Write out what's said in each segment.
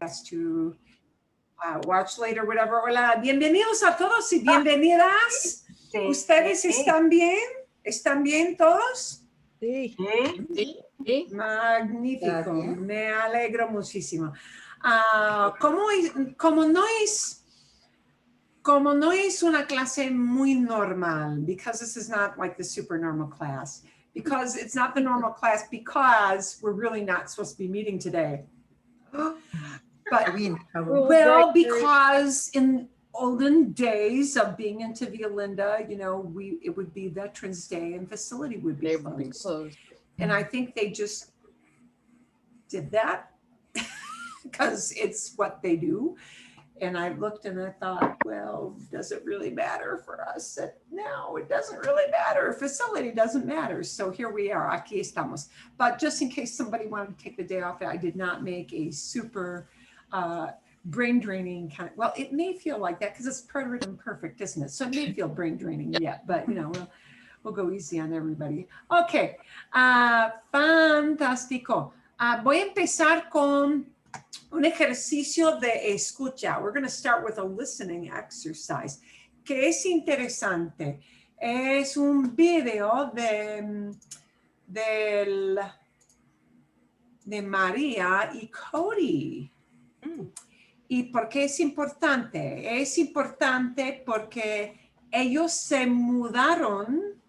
has to watch later, whatever. Hola, bienvenidos a todos y bienvenidas. Sí. ¿Ustedes están bien? ¿Están bien todos? Sí. Sí. Sí. Magnífico, me alegro muchísimo. Como no es una clase muy normal, because this is not like the super normal class, because it's not the normal class, because we're really not supposed to be meeting today. But, well, because in olden days of being into Violinda, you know, it would be Veterans Day and facility would be closed. And I think they just did that because it's what they do. And I looked and I thought, well, does it really matter for us? No, it doesn't really matter. Facility doesn't matter. So here we are, aquí estamos. But just in case somebody wanted to take the day off, I did not make a super brain draining kind of, well, it may feel like that because it's preterit imperfect, isn't it? So it may feel brain draining yet, but you know, we'll go easy on everybody. Okay, fantástico. Voy a empezar con un ejercicio de escucha. We're going to start with a listening exercise, que es interesante. Es un video de María y Cody. ¿Y por qué es importante? Es importante porque ellos se mudaron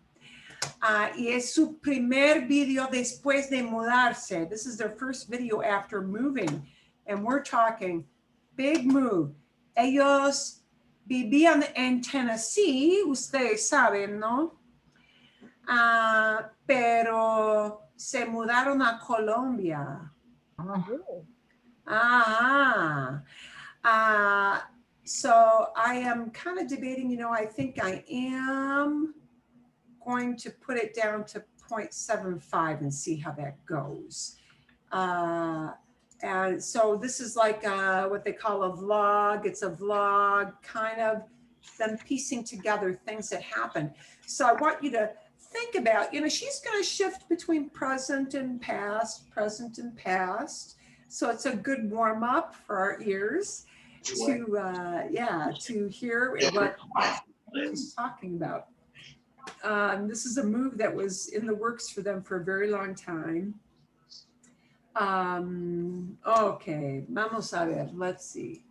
y es su primer video después de mudarse. This is their first video after moving. And we're talking big move. Ellos vivían en Tennessee, ustedes saben, ¿no? Pero se mudaron a Colombia. So I am kind of debating, you know, I think I am going to put it down to 0.75 and see how that goes. And so this is like what they call a vlog. It's a vlog, kind of them piecing together things that happen. So I want you to think about, you know, she's going to shift between present and past. So it's a good warm up for our ears to hear what she's talking about. This is a move that was in the works for them for a very long time. Okay, vamos a ver, let's see.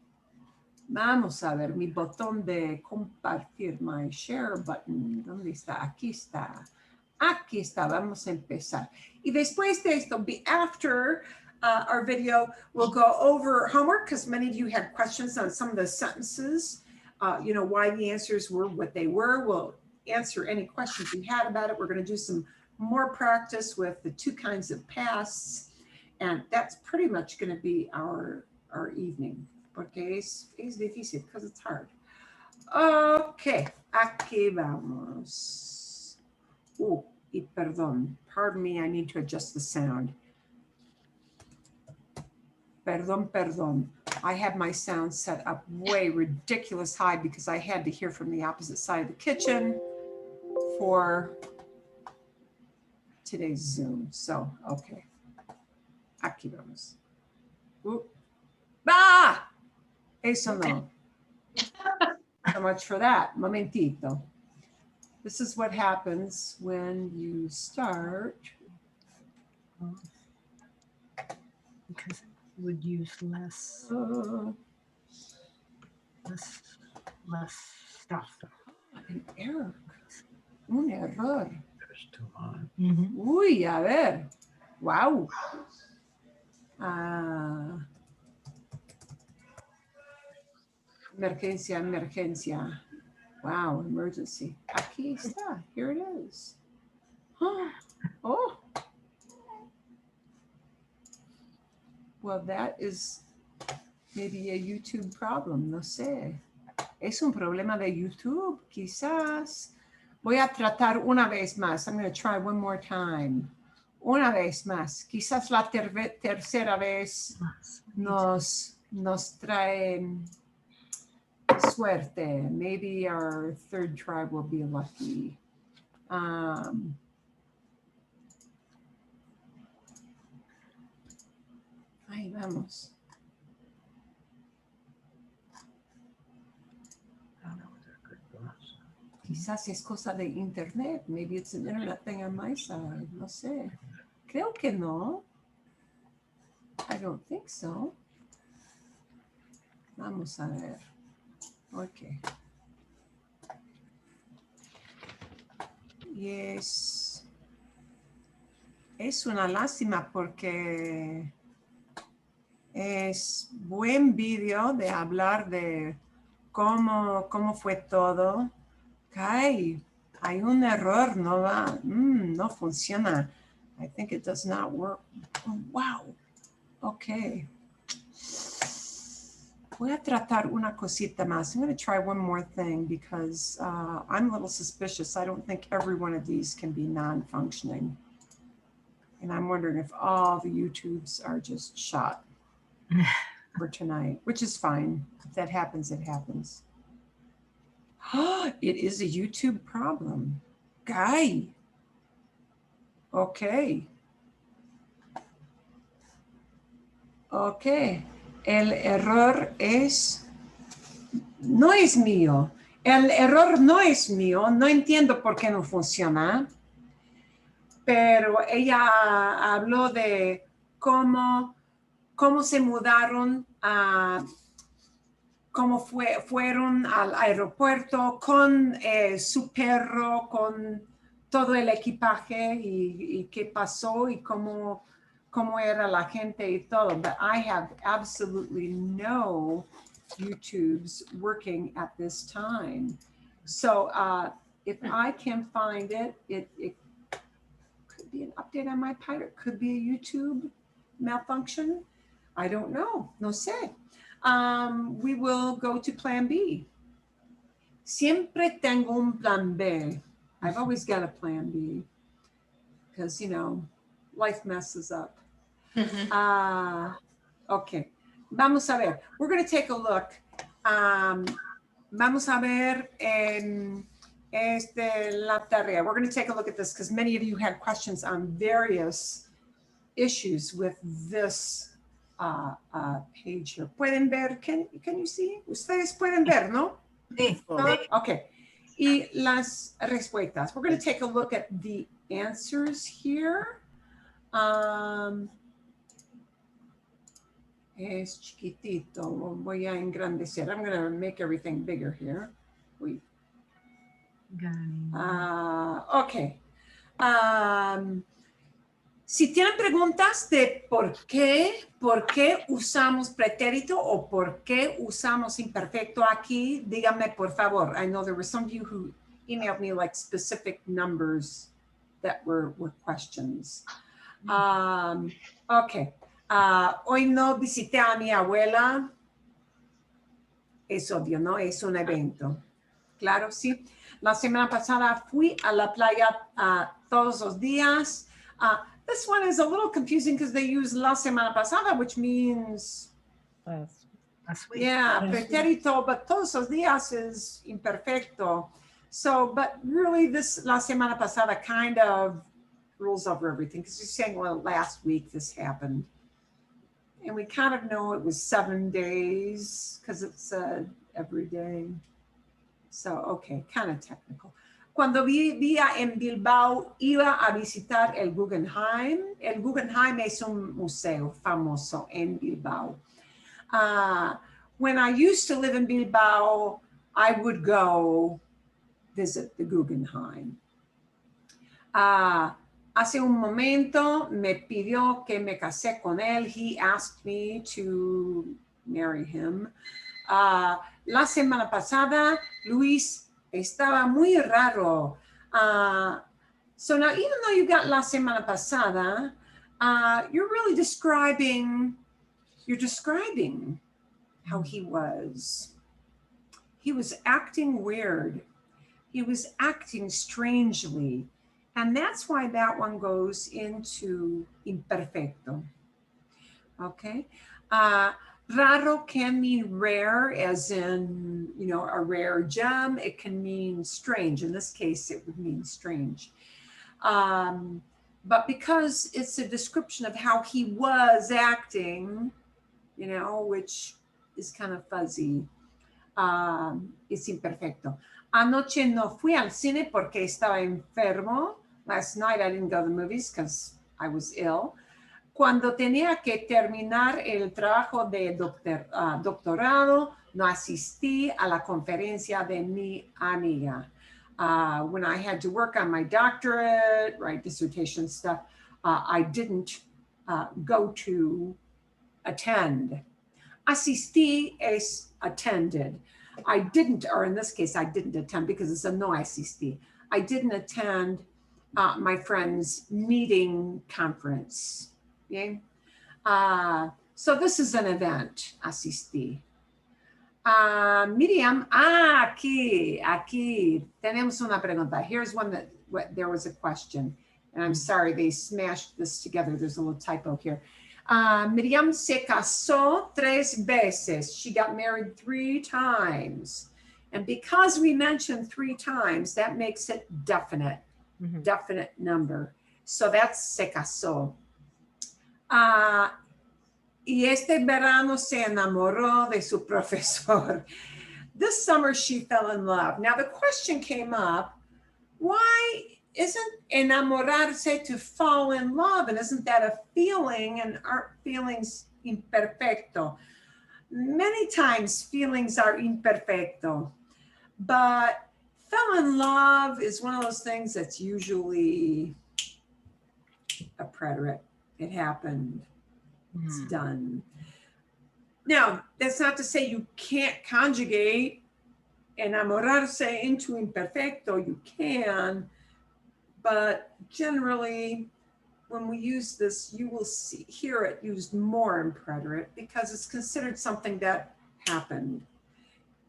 Vamos a ver mi botón de compartir, my share button. ¿Dónde está? Aquí está. Aquí está, vamos a empezar. Y después de esto, after our video, we'll go over homework because many of you had questions on some of the sentences, you know, why the answers were what they were. We'll answer any questions you had about it. We're going to do some more practice with the two kinds of pasts. And that's pretty much going to be our evening, porque es difícil because it's hard. Okay, aquí vamos. Y perdón, pardon me, I need to adjust the sound. Perdón. I have my sound set up way ridiculous high because I had to hear from the opposite side of the kitchen for today's Zoom. So, okay. Aquí vamos. Eso no. So much for that. Momentito. This is what happens when you start. Because it would use less stuff. An error. Un error. There's too much. Uy, a ver. Wow. Emergencia. Wow, emergency. Aquí está. Here it is. Oh. Well, that is maybe a YouTube problem. No sé. Es un problema de YouTube, quizás. Voy a tratar una vez más. I'm going to try one more time. Una vez más, quizás la tercera vez nos trae suerte. Maybe our third try will be lucky. Ahí vamos. Quizás es cosa de internet. Maybe it's an internet thing on my side. No sé. Creo que no. I don't think so. Vamos a ver. Ok. Y es una lástima porque es buen vídeo de hablar de cómo fue todo. Hay un error, no va, no funciona. I think it does not work. Oh, wow. Ok. Voy a tratar una cosita más. I'm going to try one more thing because I'm a little suspicious. I don't think every one of these can be non-functioning. And I'm wondering if all the YouTubes are just shot for tonight, which is fine. If that happens, it happens. It is a YouTube problem. Guy. Okay. Okay. El error no es mío. El error no es mío. No entiendo por qué no funciona. Pero ella habló de cómo se mudaron cómo fueron al aeropuerto con su perro, con todo el equipaje y qué pasó y cómo era la gente y todo. But I have absolutely no YouTubes working at this time. So if I can find it, it could be an update on my part. It could be a YouTube malfunction. I don't know. No sé. We will go to plan B. Siempre tengo un plan B. I've always got a plan B because, you know, life messes up. Okay. Vamos a ver. We're going to take a look. Vamos a ver en la tarea. We're going to take a look at this because many of you had questions on various issues with this page here. ¿Pueden ver? Can you see? Ustedes pueden ver, ¿no? Sí. Okay. Y las respuestas. We're going to take a look at the answers here. Es chiquitito. Voy a engrandecer. I'm going to make everything bigger here. Okay. Si tienen preguntas de por qué usamos pretérito o por qué usamos imperfecto aquí, díganme por favor. I know there were some of you who emailed me like specific numbers that were questions. Okay. Hoy no visité a mi abuela. Es obvio, ¿no? Es un evento. Claro, sí. La semana pasada fui a la playa todos los días. This one is a little confusing because they use la semana pasada, which means, Last week. yeah, pretérito, but todos los días is imperfecto. So, but really this la semana pasada kind of rules over everything because you're saying, well, last week this happened. And we kind of know it was 7 days because it said every day. So, okay, kind of technical. Cuando vivía en Bilbao, iba a visitar el Guggenheim. El Guggenheim es un museo famoso en Bilbao. When I used to live in Bilbao, I would go visit the Guggenheim. Hace un momento me pidió que me casé con él. He asked me to marry him. La semana pasada, Luis estaba muy raro. So now, even though you got la semana pasada, you're really describing how he was. He was acting weird. He was acting strangely. And that's why that one goes into imperfecto. Okay. Raro can mean rare, as in, you know, a rare gem. It can mean strange. In this case, it would mean strange. But because it's a description of how he was acting, you know, which is kind of fuzzy. es imperfecto. Anoche no fui al cine porque estaba enfermo. Last night I didn't go to the movies because I was ill. Cuando tenía que terminar el trabajo de doctorado, no asistí a la conferencia de mi amiga. When I had to work on my doctorate, write dissertation stuff, I didn't go to attend. Asistí es attended. I didn't, or in this case, I didn't attend because it's a no asistí. I didn't attend my friend's meeting conference. Okay? So this is an event, asistí. Miriam, aquí tenemos una pregunta. Here's one that there was a question, and I'm sorry, they smashed this together. There's a little typo here. Miriam se casó 3 veces. She got married 3 times. And because we mentioned 3 times, that makes it definite, definite number. So that's se casó. Y este verano se enamoró de su profesor. This summer she fell in love. Now the question came up, why isn't enamorarse to fall in love? And isn't that a feeling, and aren't feelings imperfecto? Many times feelings are imperfecto, but fell in love is one of those things that's usually a preterit. It happened. It's done. Now, that's not to say you can't conjugate enamorarse into imperfecto. You can, but generally, when we use this, you will hear it used more in preterit because it's considered something that happened.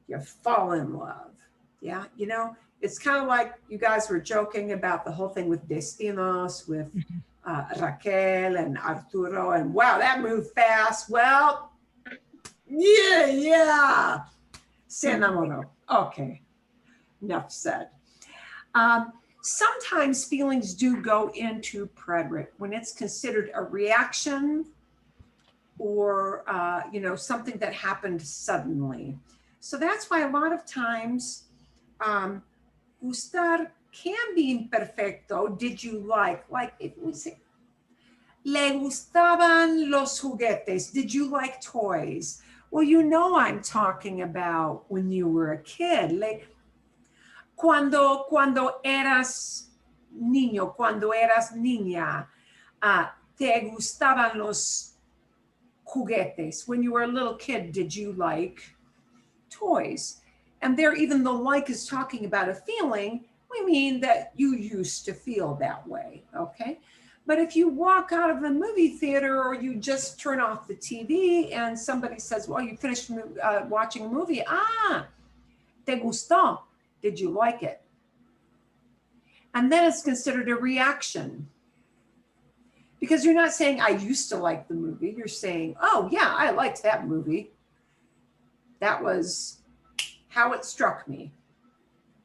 You fall in love. Yeah, you know, it's kind of like you guys were joking about the whole thing with destinos, with Raquel and Arturo, and wow, that moved fast. Well, yeah. Se enamoró. Okay, enough said. Sometimes feelings do go into preterit when it's considered a reaction or, you know, something that happened suddenly. So that's why a lot of times gustar can be imperfecto. Did you like if we say, le gustaban los juguetes. Did you like toys? Well, you know I'm talking about when you were a kid. Cuando eras niño, cuando eras niña, te gustaban los juguetes. When you were a little kid, did you like toys? And there, even though like is talking about a feeling, we mean that you used to feel that way, okay? But if you walk out of the movie theater or you just turn off the TV and somebody says, well, you finished watching a movie, te gustó, did you like it? And then it's considered a reaction. Because you're not saying, I used to like the movie. You're saying, oh yeah, I liked that movie. That was how it struck me.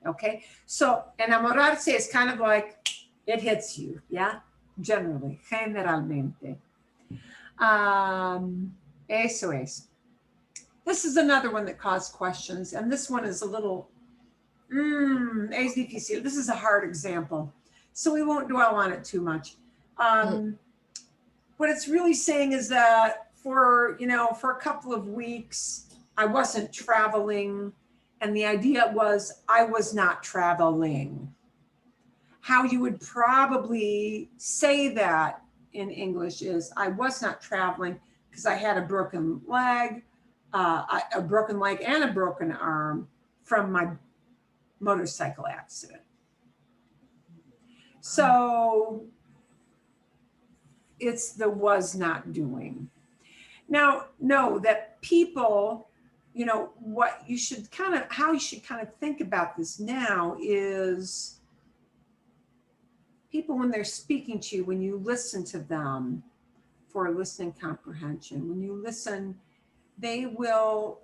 Okay, so enamorarse is kind of like, it hits you, yeah? Generally, generalmente. Eso es. This is another one that caused questions, and this one is a little, es difícil. This is a hard example, so we won't dwell on it too much. What it's really saying is that for a couple of weeks, I wasn't traveling, and the idea was I was not traveling. How you would probably say that in English is I was not traveling because I had a broken leg and a broken arm from my motorcycle accident. So it's the was not doing. Now, know that people, how you should kind of think about this now is people, when they're speaking to you, when you listen to them for listening comprehension, when you listen, they will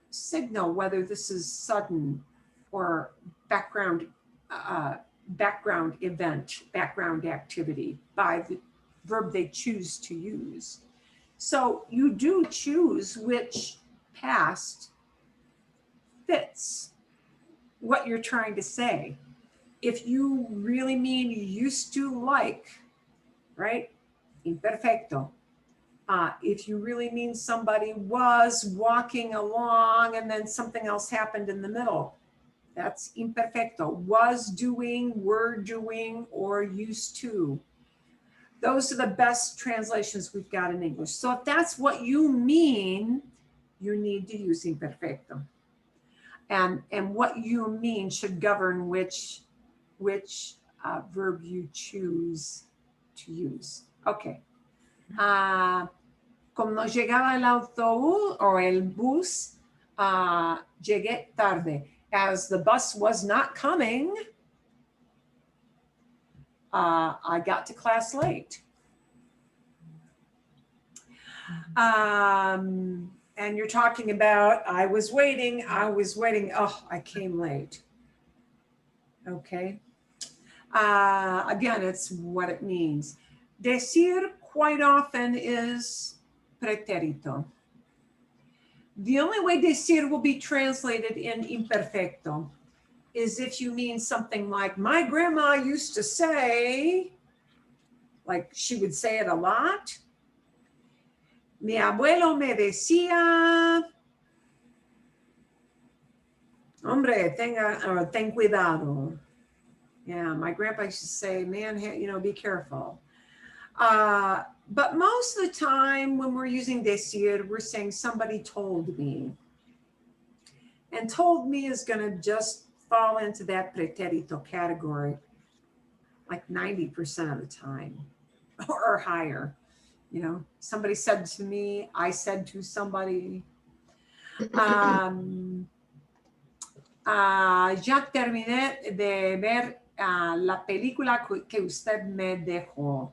signal whether this is sudden or background event, background activity by the verb they choose to use. So you do choose which past fits what you're trying to say. If you really mean used to like, right? Imperfecto. If you really mean somebody was walking along and then something else happened in the middle, that's imperfecto. Was doing, were doing, or used to. Those are the best translations we've got in English. So if that's what you mean, you need to use imperfecto. And what you mean should govern which verb you choose to use. Okay. Como no llegaba el autobús o el bus, llegué tarde. As the bus was not coming, I got to class late. And you're talking about, I was waiting, oh, I came late. Okay. Again, it's what it means. Decir quite often is preterito. The only way decir will be translated in imperfecto is if you mean something like, my grandma used to say, like she would say it a lot. Mi abuelo me decía, hombre, ten cuidado. Yeah, my grandpa used to say, man, be careful. But most of the time when we're using decir, we're saying somebody told me. And told me is going to just fall into that preterito category like 90% of the time or higher. Somebody said to me, I said to somebody. Ya terminé de ver la película que usted me dejó.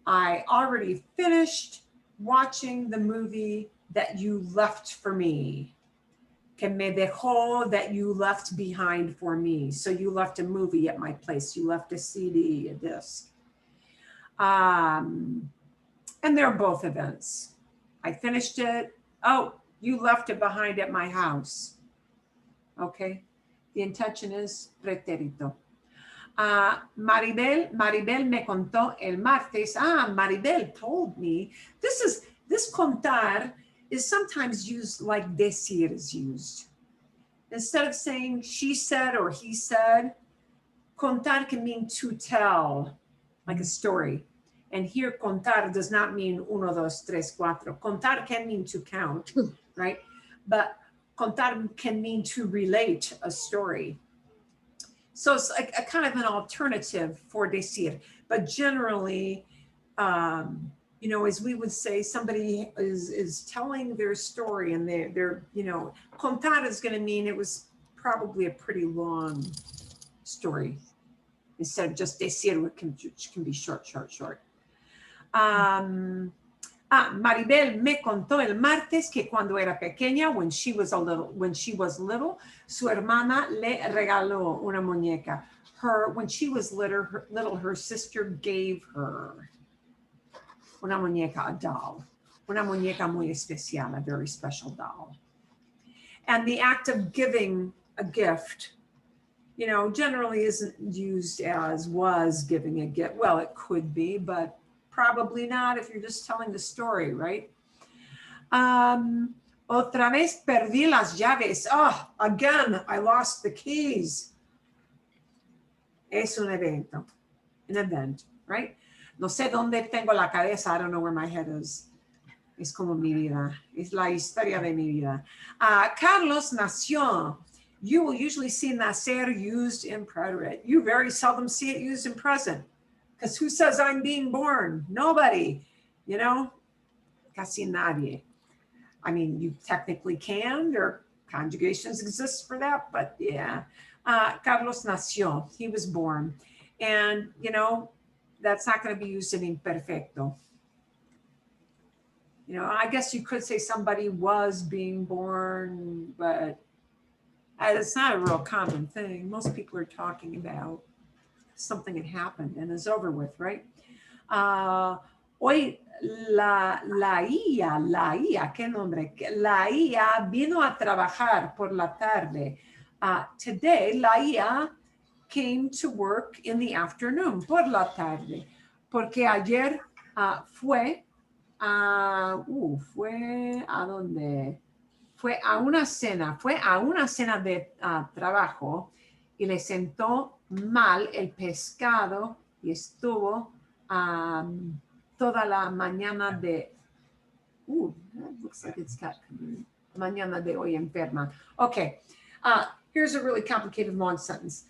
I already finished watching the movie that you left for me. Que me dejó, that you left behind for me. So you left a movie at my place. You left a CD, a disc. And they're both events. I finished it. Oh, you left it behind at my house. Okay. The intention is preterito. Maribel me contó el martes. Maribel told me. This contar is sometimes used like decir is used. Instead of saying she said or he said, contar can mean to tell, like a story. And here contar does not mean uno, dos, tres, cuatro. Contar can mean to count, right? But contar can mean to relate a story. So it's like a kind of an alternative for decir. But generally, as we would say, somebody is telling their story and they're contar is going to mean it was probably a pretty long story instead of just decir, which can be short. Maribel me contó el martes que cuando era pequeña, when she was little, su hermana le regaló una muñeca. When she was little, her sister gave her una muñeca, a doll, una muñeca muy especial, a very special doll. And the act of giving a gift, generally isn't used as was giving a gift. Well, it could be, but probably not if you're just telling the story, right? Otra vez perdí las llaves. Oh, again, I lost the keys. Es un evento, an event, right? No sé dónde tengo la cabeza. I don't know where my head is. Es como mi vida. Es la historia de mi vida. Carlos nació. You will usually see nacer used in preterit. You very seldom see it used in present. Because who says I'm being born? Nobody, casi nadie. I mean, you technically can, there conjugations exist for that, but yeah. Carlos nació, he was born. And, that's not going to be used in imperfecto. I guess you could say somebody was being born, but it's not a real common thing. Most people are talking about something that happened and is over with, right? Hoy la IA, ¿qué nombre? La IA vino a trabajar por la tarde. Today, la IA came to work in the afternoon, por la tarde, porque ayer fue a dónde? Fue a una cena de trabajo y le sentó mal el pescado y estuvo toda la mañana de, looks like it's got mañana de hoy enferma. Okay, here's a really complicated long sentence.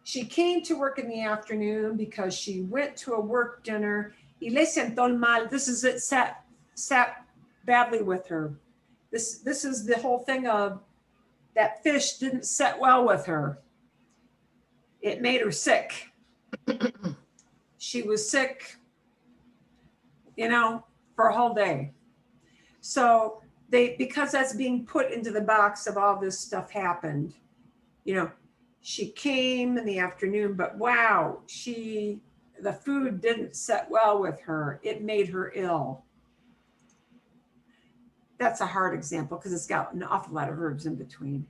She came to work in the afternoon because she went to a work dinner y le sentó mal. This is it, sat badly with her. This is the whole thing of that fish didn't set well with her. It made her sick. She was sick, for a whole day. So because that's being put into the box of all this stuff happened, she came in the afternoon, but wow, the food didn't set well with her. It made her ill. That's a hard example because it's got an awful lot of verbs in between.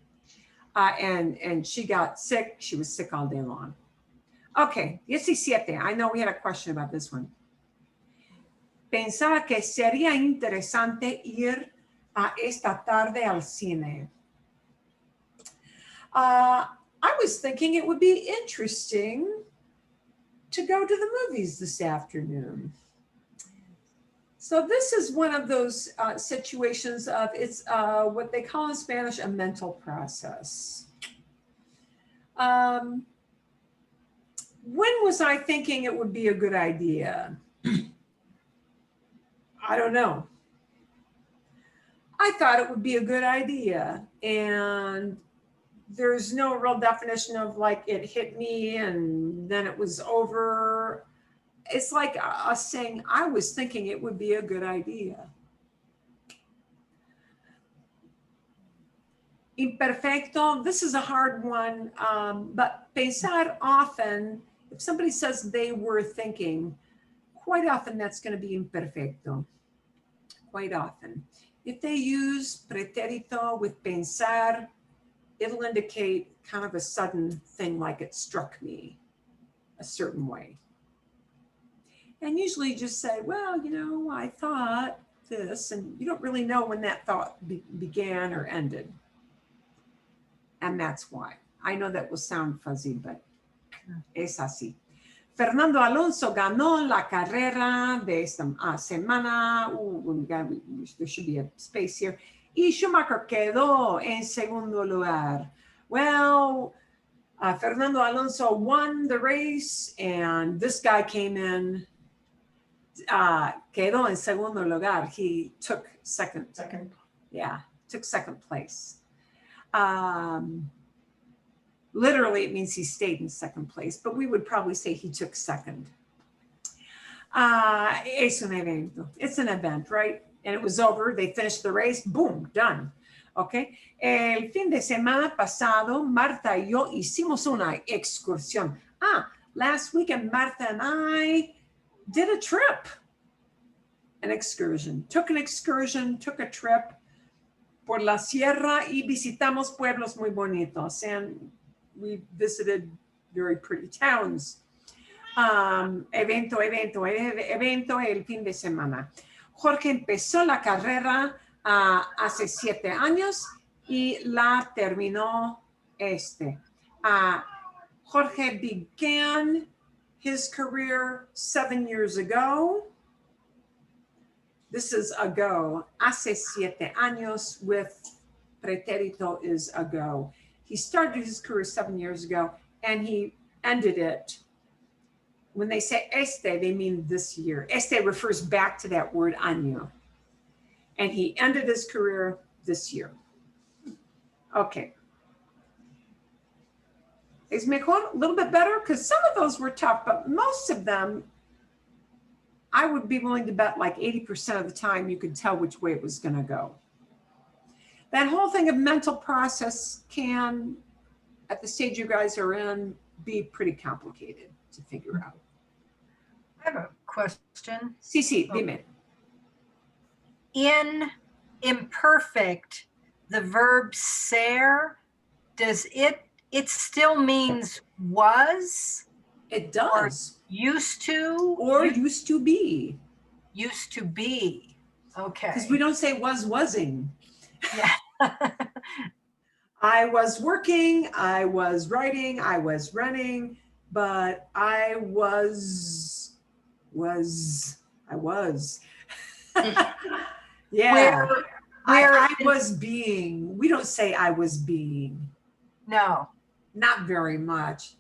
And she got sick. She was sick all day long. Okay, 17. I know we had a question about this one. Pensaba que sería interesante ir esta tarde al cine. I was thinking it would be interesting to go to the movies this afternoon. So this is one of those situations of it's what they call in Spanish a mental process. When was I thinking it would be a good idea? I don't know. I thought it would be a good idea, and there's no real definition of like it hit me and then it was over. It's like us saying, I was thinking it would be a good idea. Imperfecto, this is a hard one, but pensar often, if somebody says they were thinking, quite often that's going to be imperfecto, quite often. If they use preterito with pensar, it'll indicate kind of a sudden thing like it struck me a certain way. And usually just say, well, I thought this, and you don't really know when that thought began or ended. And that's why. I know that will sound fuzzy, but es así. Fernando Alonso ganó la carrera de esta semana. There should be a space here. Y Schumacher quedó en segundo lugar. Well, Fernando Alonso won the race, and this guy came in, quedó en segundo lugar. He took second. Yeah, took second place. Literally, it means he stayed in second place, but we would probably say he took second. Es un evento. It's an event, right? And it was over. They finished the race. Boom, done. Okay. El fin de semana pasado, Marta y yo hicimos una excursión. Last weekend, Marta and I did a trip, an excursion. Took a trip por la sierra y visitamos pueblos muy bonitos. And we visited very pretty towns. Evento el fin de semana. Jorge empezó la carrera hace 7 años y la terminó Jorge began his career 7 years ago. This is ago. Hace 7 años with pretérito is ago. He started his career 7 years ago and he ended it. When they say they mean this year. Refers back to that word año. And he ended his career this year. Okay. Es mejor, a little bit better, because some of those were tough, but most of them, I would be willing to bet like 80% of the time you could tell which way it was going to go. That whole thing of mental process can, at the stage you guys are in, be pretty complicated to figure out. I have a question. Sí, dime. In imperfect, the verb ser, does it still means was, It does. used to, Or used to be. used to be? Okay. Because we don't say wasing. Yeah. I was working, I was writing, I was running, but I was. Yeah. Where I was being. We don't say I was being. no. Not very much.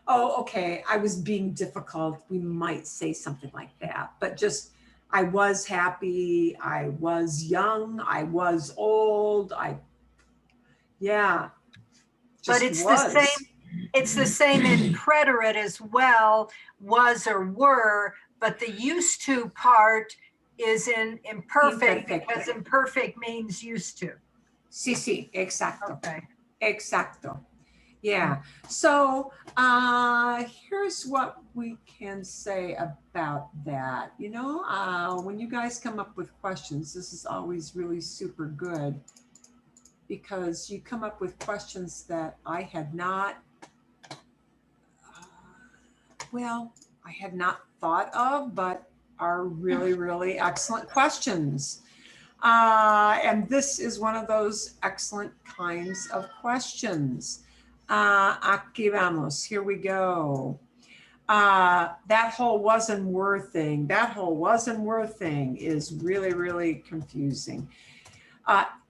Oh, okay. I was being difficult. We might say something like that, but just I was happy. I was young. I was old. Yeah. But Just it's was. the same. It's the same in preterit as well, was or were, but the used to part is in imperfect because imperfect means used to. Sí, exacto. Okay. Exacto. Yeah. So here's what we can say about that. You know, when you guys come up with questions, this is always really super good because you come up with questions that I had not, I had not thought of, but are really, really excellent questions. And this is one of those excellent kinds of questions. Aquí vamos, here we go. That whole wasn't worth thing, is really, really confusing.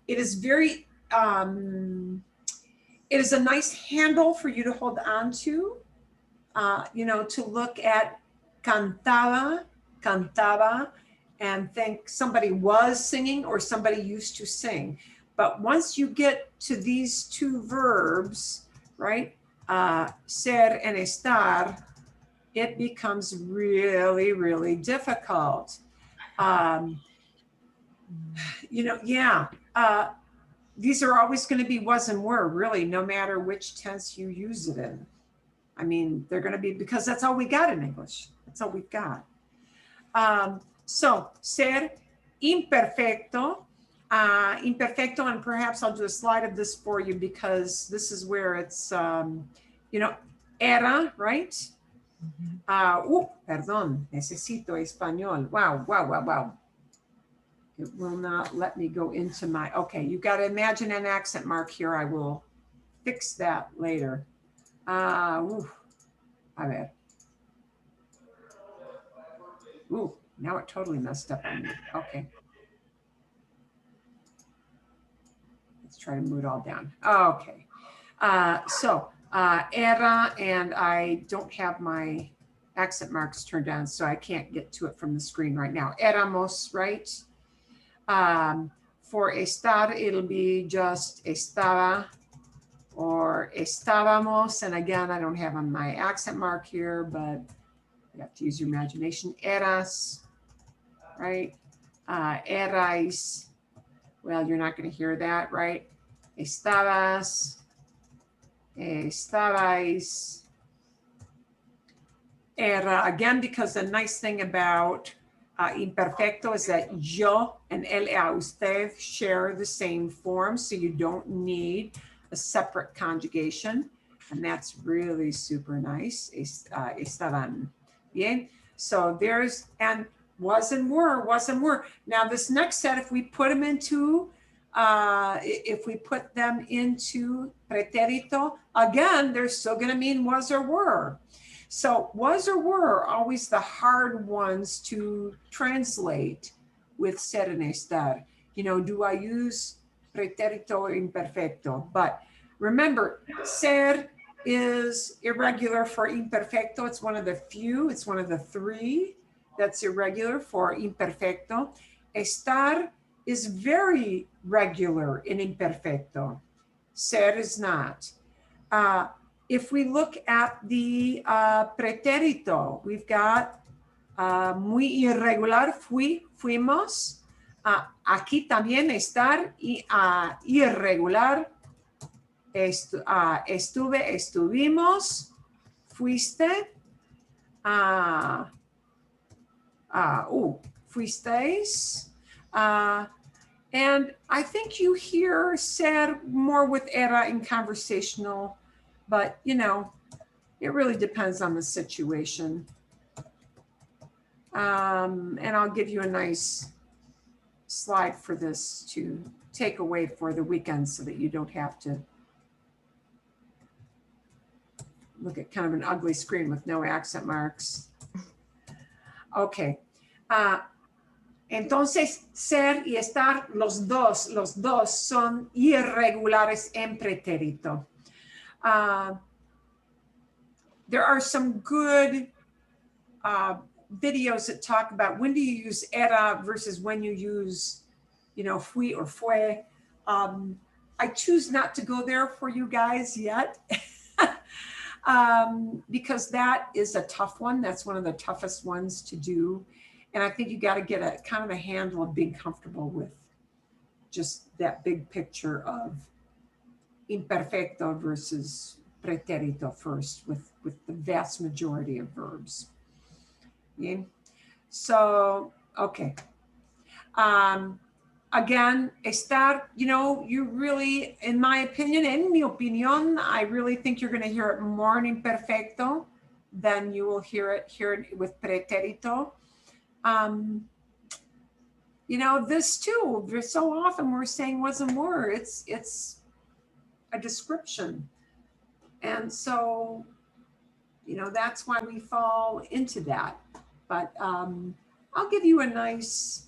It is very, it is a nice handle for you to hold on to, you know, to look at cantaba, and think somebody was singing or somebody used to sing. But once you get to these two verbs, right, ser and estar, it becomes really, really difficult. You know, yeah, these are always going to be was and were, really, no matter which tense you use it in. I mean, they're going to be, because that's all we got in English. That's all we've got. So, ser imperfecto, imperfecto, and perhaps I'll do a slide of this for you because this is where it's, you know, era, right? Perdón, necesito español. Wow. It will not let me go into my, okay, you got to imagine an accent mark here. I will fix that later. A ver. Now it totally messed up on me. Okay. Let's try to move it all down. Okay. Era, and I don't have my accent marks turned on, so I can't get to it from the screen right now. Éramos, right? For estar, it'll be just estaba or estábamos. And again, I don't have on my accent mark here, but you have to use your imagination. Eras, right? Erais. Well, you're not going to hear that, right? Estabas, estabais. Era, again, because the nice thing about imperfecto is that yo and él, usted share the same form, so you don't need a separate conjugation, and that's really super nice. Estaban. Bien. So there's, and was and were. Now this next set, if we put them into, preterito, again, they're still going to mean was or were. So was or were are always the hard ones to translate with ser and estar. You know, do I use preterito or imperfecto? But remember, ser is irregular for imperfecto. It's one of the few, it's one of the three that's irregular for imperfecto. Estar is very regular in imperfecto. Ser is not. If we look at the preterito, we've got muy irregular, fuimos. Aquí también estar irregular. Estuve, estuvimos. Fuiste. Fuisteis. And I think you hear ser more with era in conversational, but you know, it really depends on the situation. And I'll give you a nice slide for this to take away for the weekend so that you don't have to look at kind of an ugly screen with no accent marks. Okay. Entonces, ser y estar, los dos son irregulares en pretérito. There are some good videos that talk about when do you use era versus when you use, you know, fui or fue. I choose not to go there for you guys yet because that is a tough one. That's one of the toughest ones to do. And I think you got to get a kind of a handle of being comfortable with just that big picture of imperfecto versus preterito first with the vast majority of verbs. Okay. So, okay. Again, estar, you know, you really, in my opinion, en mi opinión, I really think you're going to hear it more in imperfecto than you will hear it here with preterito. You know, this too, so often we're saying wasn't more, it's a description. And so, you know, that's why we fall into that. But I'll give you a nice,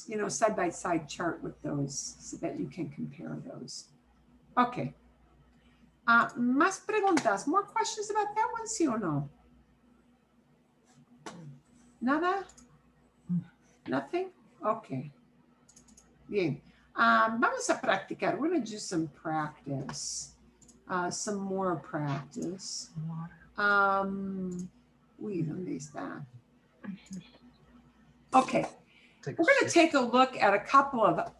you know, side-by-side chart with those so that you can compare those. Okay. Más preguntas, more questions about that one, sí o no? Nada? Nothing? Okay. Bien. Vamos a practicar. We're going to do some practice. Some more practice. ¿Dónde está? Okay. We're going to take a look at a couple of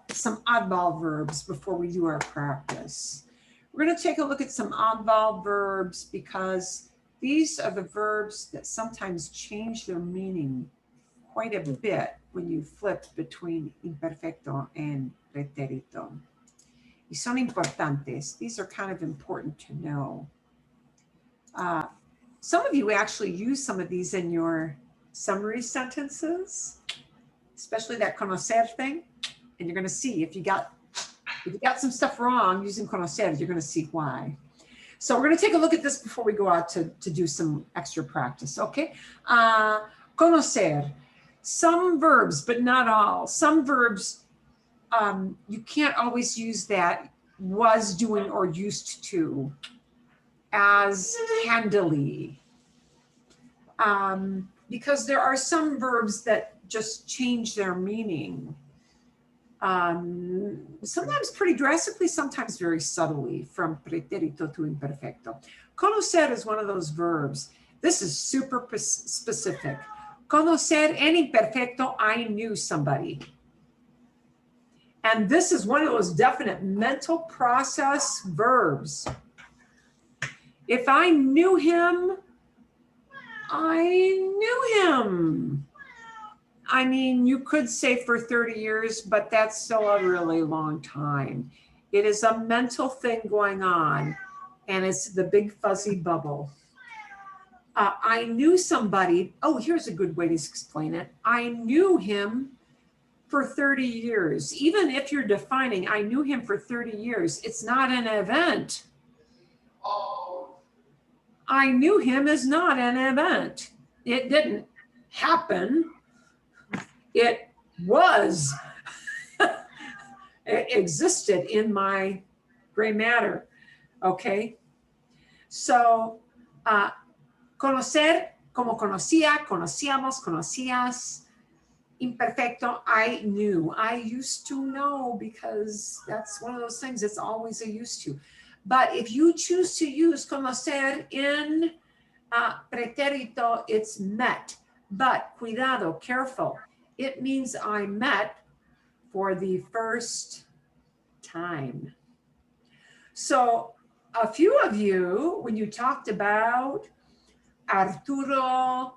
some oddball verbs before we do our practice. We're going to take a look at some oddball verbs because these are the verbs that sometimes change their meaning quite a bit when you flip between imperfecto and preterito. Y son importantes. These are kind of important to know. Some of you actually use some of these in your summary sentences, especially that conocer thing. And you're going to see if you got some stuff wrong using conocer, you're going to see why. So we're going to take a look at this before we go out to do some extra practice, okay? Conocer. Some verbs, but not all. Some verbs, you can't always use that was doing or used to as handily. Because there are some verbs that just change their meaning. Sometimes pretty drastically, sometimes very subtly from preterito to imperfecto. Conocer is one of those verbs. This is super specific. Conocer en imperfecto, I knew somebody. And this is one of those definite mental process verbs. If I knew him, I knew him. I mean, you could say for 30 years, but that's still a really long time. It is a mental thing going on, and it's the big fuzzy bubble. I knew somebody. Oh, here's a good way to explain it. I knew him for 30 years. Even if you're defining, I knew him for 30 years, it's not an event. I knew him is not an event. It didn't happen. It was, it existed in my gray matter, okay? So, conocer, como conocía, conocíamos, conocías, imperfecto, I knew. I used to know because that's one of those things, it's always a used to. But if you choose to use conocer in preterito, it's met. But cuidado, careful. It means I met for the first time. So a few of you, when you talked about Arturo,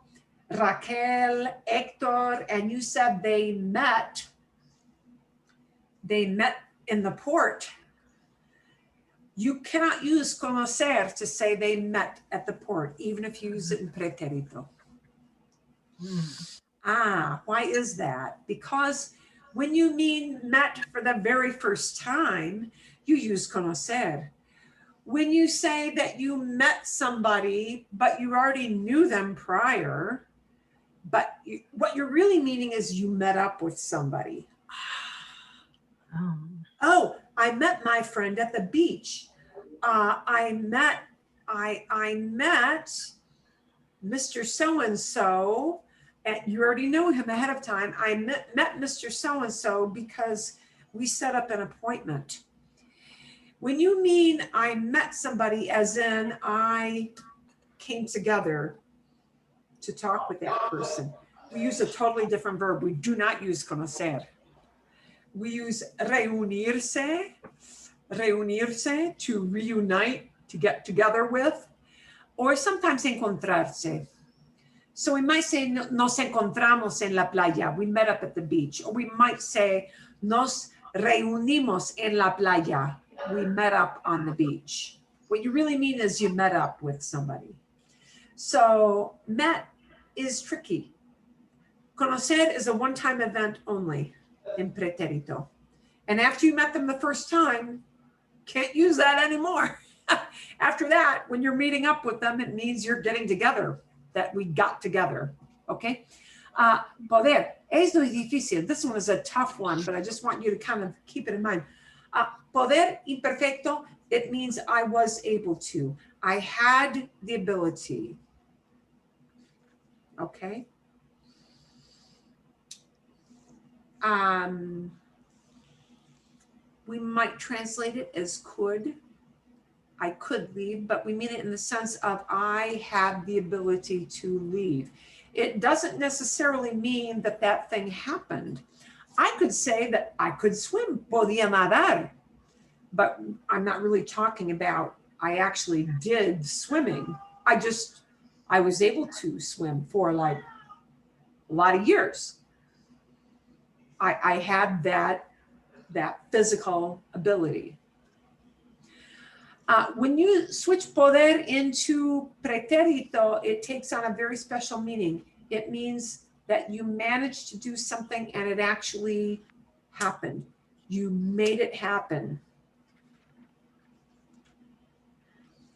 Raquel, Hector, and you said they met in the port. You cannot use conocer to say they met at the port, even if you use it in pretérito. Why is that? Because when you mean met for the very first time, you use conocer. When you say that you met somebody, but you already knew them prior, but what you're really meaning is you met up with somebody. Oh, I met my friend at the beach. I met Mr. So-and-so, and you already know him ahead of time. I met Mr. So-and-so because we set up an appointment. When you mean I met somebody, as in I came together to talk with that person, we use a totally different verb. We do not use conocer. We use reunirse to reunite, to get together with, or sometimes encontrarse. So we might say nos encontramos en la playa. We met up at the beach. Or we might say nos reunimos en la playa. We met up on the beach. What you really mean is you met up with somebody. So met is tricky. Conocer is a one-time event only in pretérito. And after you met them the first time, can't use that anymore. After that, when you're meeting up with them, it means you're getting together, that we got together, okay? Poder, eso es difícil. This one is a tough one, but I just want you to kind of keep it in mind. Poder imperfecto, it means I was able to. I had the ability, okay? We might translate it as could. I could leave, but we mean it in the sense of I have the ability to leave. It doesn't necessarily mean that that thing happened. I could say that I could swim, podía nadar, but I'm not really talking about I actually did swimming. I was able to swim for like a lot of years. I had that physical ability. When you switch poder into pretérito, it takes on a very special meaning. It means that you managed to do something and it actually happened. You made it happen.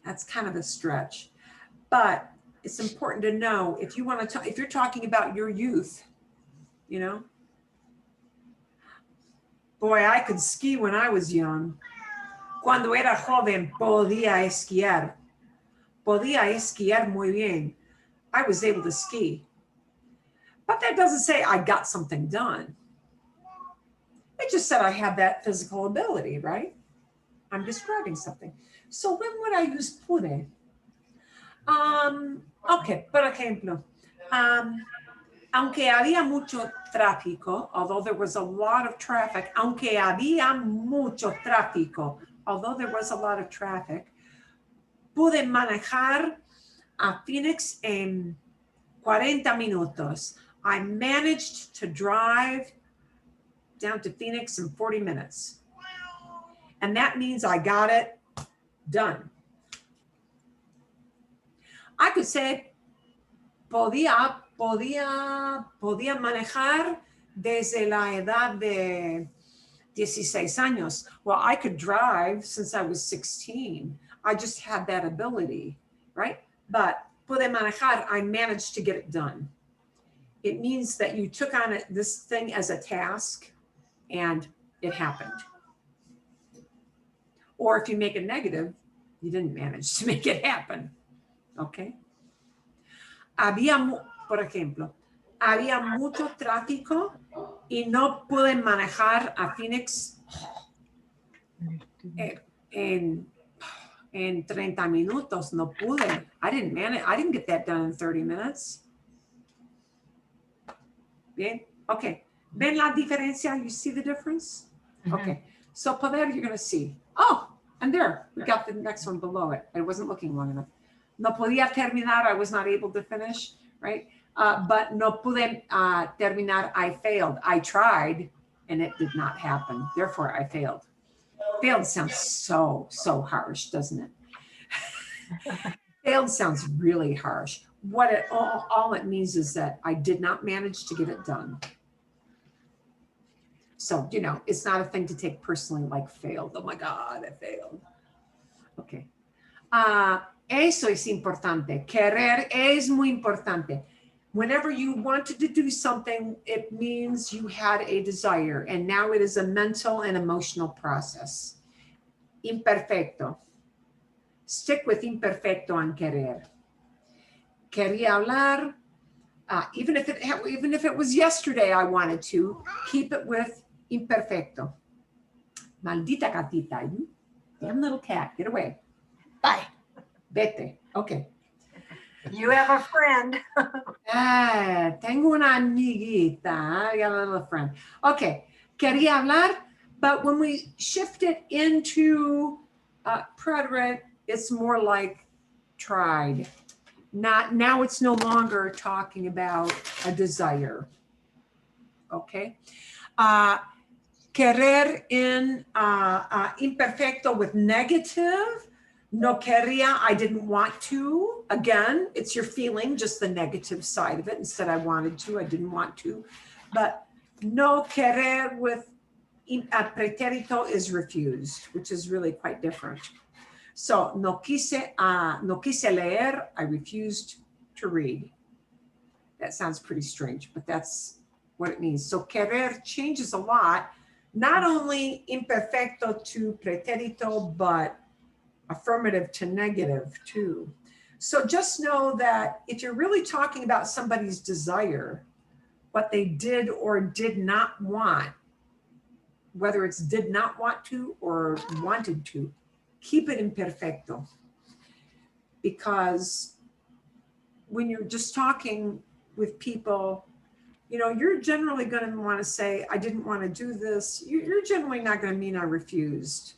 That's kind of a stretch, but it's important to know if you want to, if you're talking about your youth, you know, boy, I could ski when I was young. Cuando era joven, podía esquiar. Podía esquiar muy bien. I was able to ski. But that doesn't say I got something done. It just said I had that physical ability, right? I'm describing something. So when would I use pude? Okay, por ejemplo, aunque había mucho tráfico, although there was a lot of traffic, aunque había mucho tráfico, although there was a lot of traffic, pude manejar a Phoenix en 40 minutos. I managed to drive down to Phoenix in 40 minutes. And that means I got it done. I could say, podía manejar desde la edad de 16 años. Well, I could drive since I was 16. I just had that ability, right? But pude manejar, I managed to get it done. It means that you took on this thing as a task and it happened. Or if you make it negative, you didn't manage to make it happen, okay? Por ejemplo, había mucho tráfico y no pude manejar a Phoenix en 30 minutos. No pude. I didn't manage. I didn't get that done in 30 minutes. Bien, okay. ¿Ven la diferencia? You see the difference? Okay. So poder, you're going to see. Oh, and there, we got the next one below it. I wasn't looking long enough. No podía terminar, I was not able to finish, right? But no pude terminar, I failed. I tried and it did not happen. Therefore, I failed. Failed sounds so harsh, doesn't it? Failed sounds really harsh. All it means is that I did not manage to get it done. So, you know, it's not a thing to take personally, like failed. Oh my God, I failed. Okay. Eso es importante. Querer es muy importante. Whenever you wanted to do something, it means you had a desire, and now it is a mental and emotional process. Imperfecto. Stick with imperfecto on querer. Quería hablar. Even if it was yesterday, I wanted to keep it with imperfecto. Maldita gatita, you damn little cat, get away. Bye. Vete. Okay. You have a friend. Tengo una amiguita. I got a little friend. Okay. Quería hablar, but when we shift it into preterit, it's more like tried. Now it's no longer talking about a desire. Okay. Querer in imperfecto with negative. No quería, I didn't want to. Again, it's your feeling, just the negative side of it. Instead, I wanted to, I didn't want to. But no querer with preterito is refused, which is really quite different. So no quise leer, I refused to read. That sounds pretty strange, but that's what it means. So querer changes a lot, not only imperfecto to preterito, but affirmative to negative too. So just know that if you're really talking about somebody's desire, what they did or did not want, whether it's did not want to or wanted to, keep it imperfecto. Because when you're just talking with people, you know, you're generally going to want to say, I didn't want to do this. You're generally not going to mean I refused.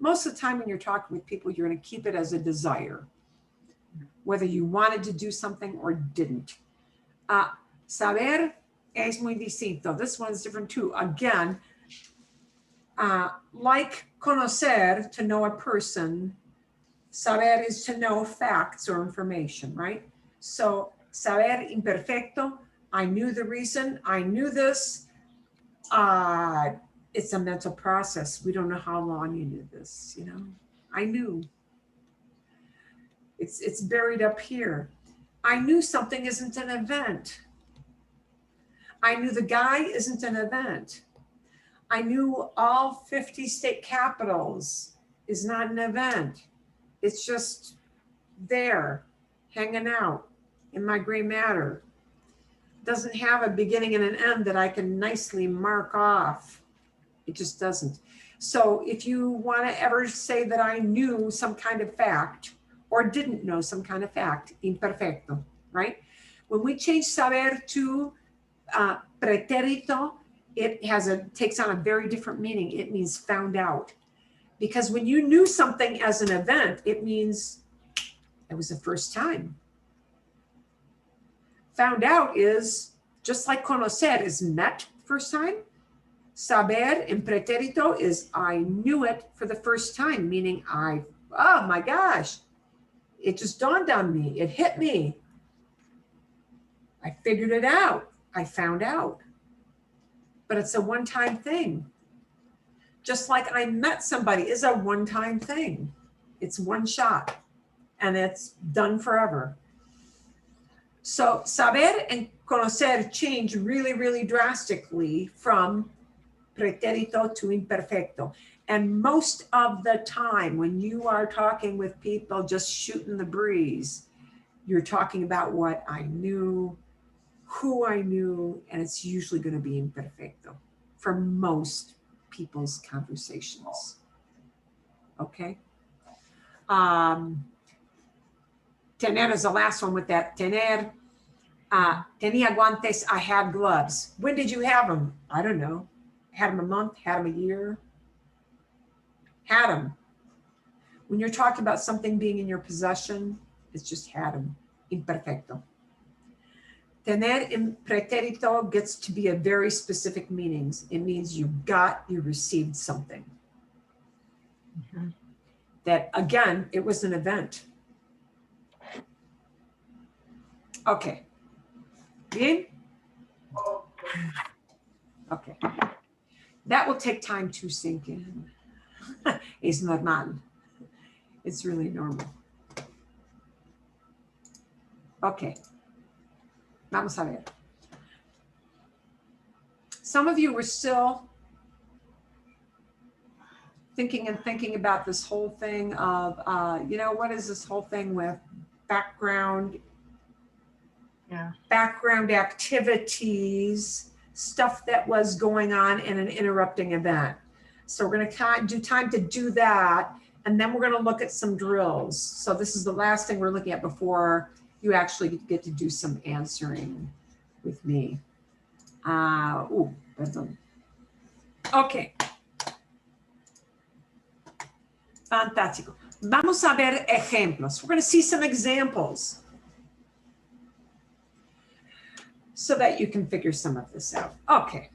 Most of the time when you're talking with people, you're going to keep it as a desire, whether you wanted to do something or didn't. Saber es muy distinto. This one's different too. Again, like conocer, to know a person, saber is to know facts or information, right? So saber imperfecto, I knew the reason, I knew this. It's a mental process. We don't know how long you knew this, you know. I knew. It's buried up here. I knew something isn't an event. I knew the guy isn't an event. I knew all 50 state capitals is not an event. It's just there, hanging out in my gray matter. Doesn't have a beginning and an end that I can nicely mark off. It just doesn't. So if you want to ever say that I knew some kind of fact or didn't know some kind of fact, imperfecto, right? When we change saber to preterito, it takes on a very different meaning. It means found out. Because when you knew something as an event, it means it was the first time. Found out is just like conocer is met first time. Saber in preterito is I knew it for the first time, meaning oh my gosh, it just dawned on me. It hit me. I figured it out. I found out. But it's a one-time thing. Just like I met somebody is a one-time thing. It's one shot and it's done forever. So saber and conocer change really, really drastically from preterito to imperfecto. And most of the time when you are talking with people just shooting the breeze, you're talking about what I knew, who I knew, and it's usually going to be imperfecto for most people's conversations. Okay. Tener is the last one with that. Tener. Tenía guantes, I had gloves. When did you have them? I don't know. Had them a month, had them a year. Had them. When you're talking about something being in your possession, It's just had them. Imperfecto. Tener in pretérito gets to be a very specific meanings. It means you received something. Mhm. That again, it was an event. Okay. Bien? Okay. That will take time to sink in. Es normal. It's really normal. Okay. Vamos a ver. Some of you were still thinking about this whole thing of, what is this whole thing with background activities, stuff that was going on in an interrupting event. So we're going to do time to do that. And then we're going to look at some drills. So this is the last thing we're looking at before you actually get to do some answering with me. Perdón. Okay. Fantástico. Vamos a ver ejemplos. We're going to see some examples so that you can figure some of this out. Okay.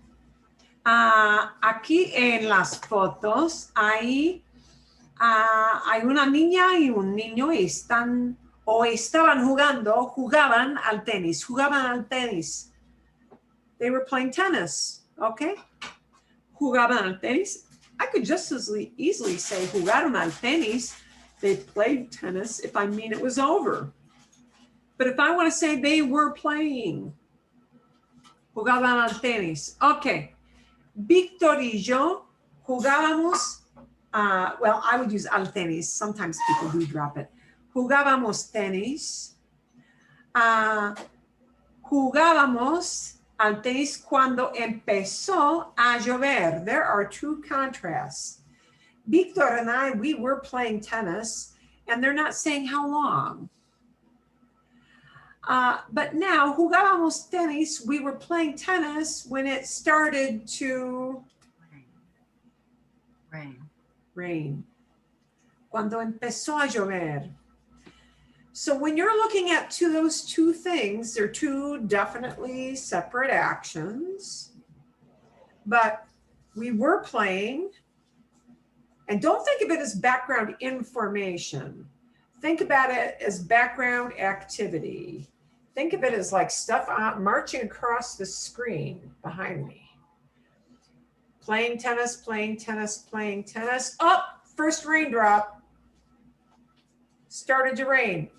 Aquí en las fotos hay una niña y un niño estaban jugaban al tenis. They were playing tennis, okay? Jugaban al tenis. I could just as easily say jugaron al tenis. They played tennis if I mean it was over. But if I want to say they were playing, jugaban al tenis. Okay. Víctor y yo jugábamos, I would use al tenis. Sometimes people do drop it. Jugábamos tenis. Jugábamos al tenis cuando empezó a llover. There are two contrasts. Víctor and I, we were playing tennis, and they're not saying how long. But now, jugábamos tenis, we were playing tennis when it started to rain. Cuando empezó a llover. So when you're looking at those two things, they're two definitely separate actions, but we were playing, and don't think of it as background information. Think about it as background activity. Think of it as like stuff marching across the screen behind me. Playing tennis, playing tennis, playing tennis. Oh, first raindrop. Started to rain.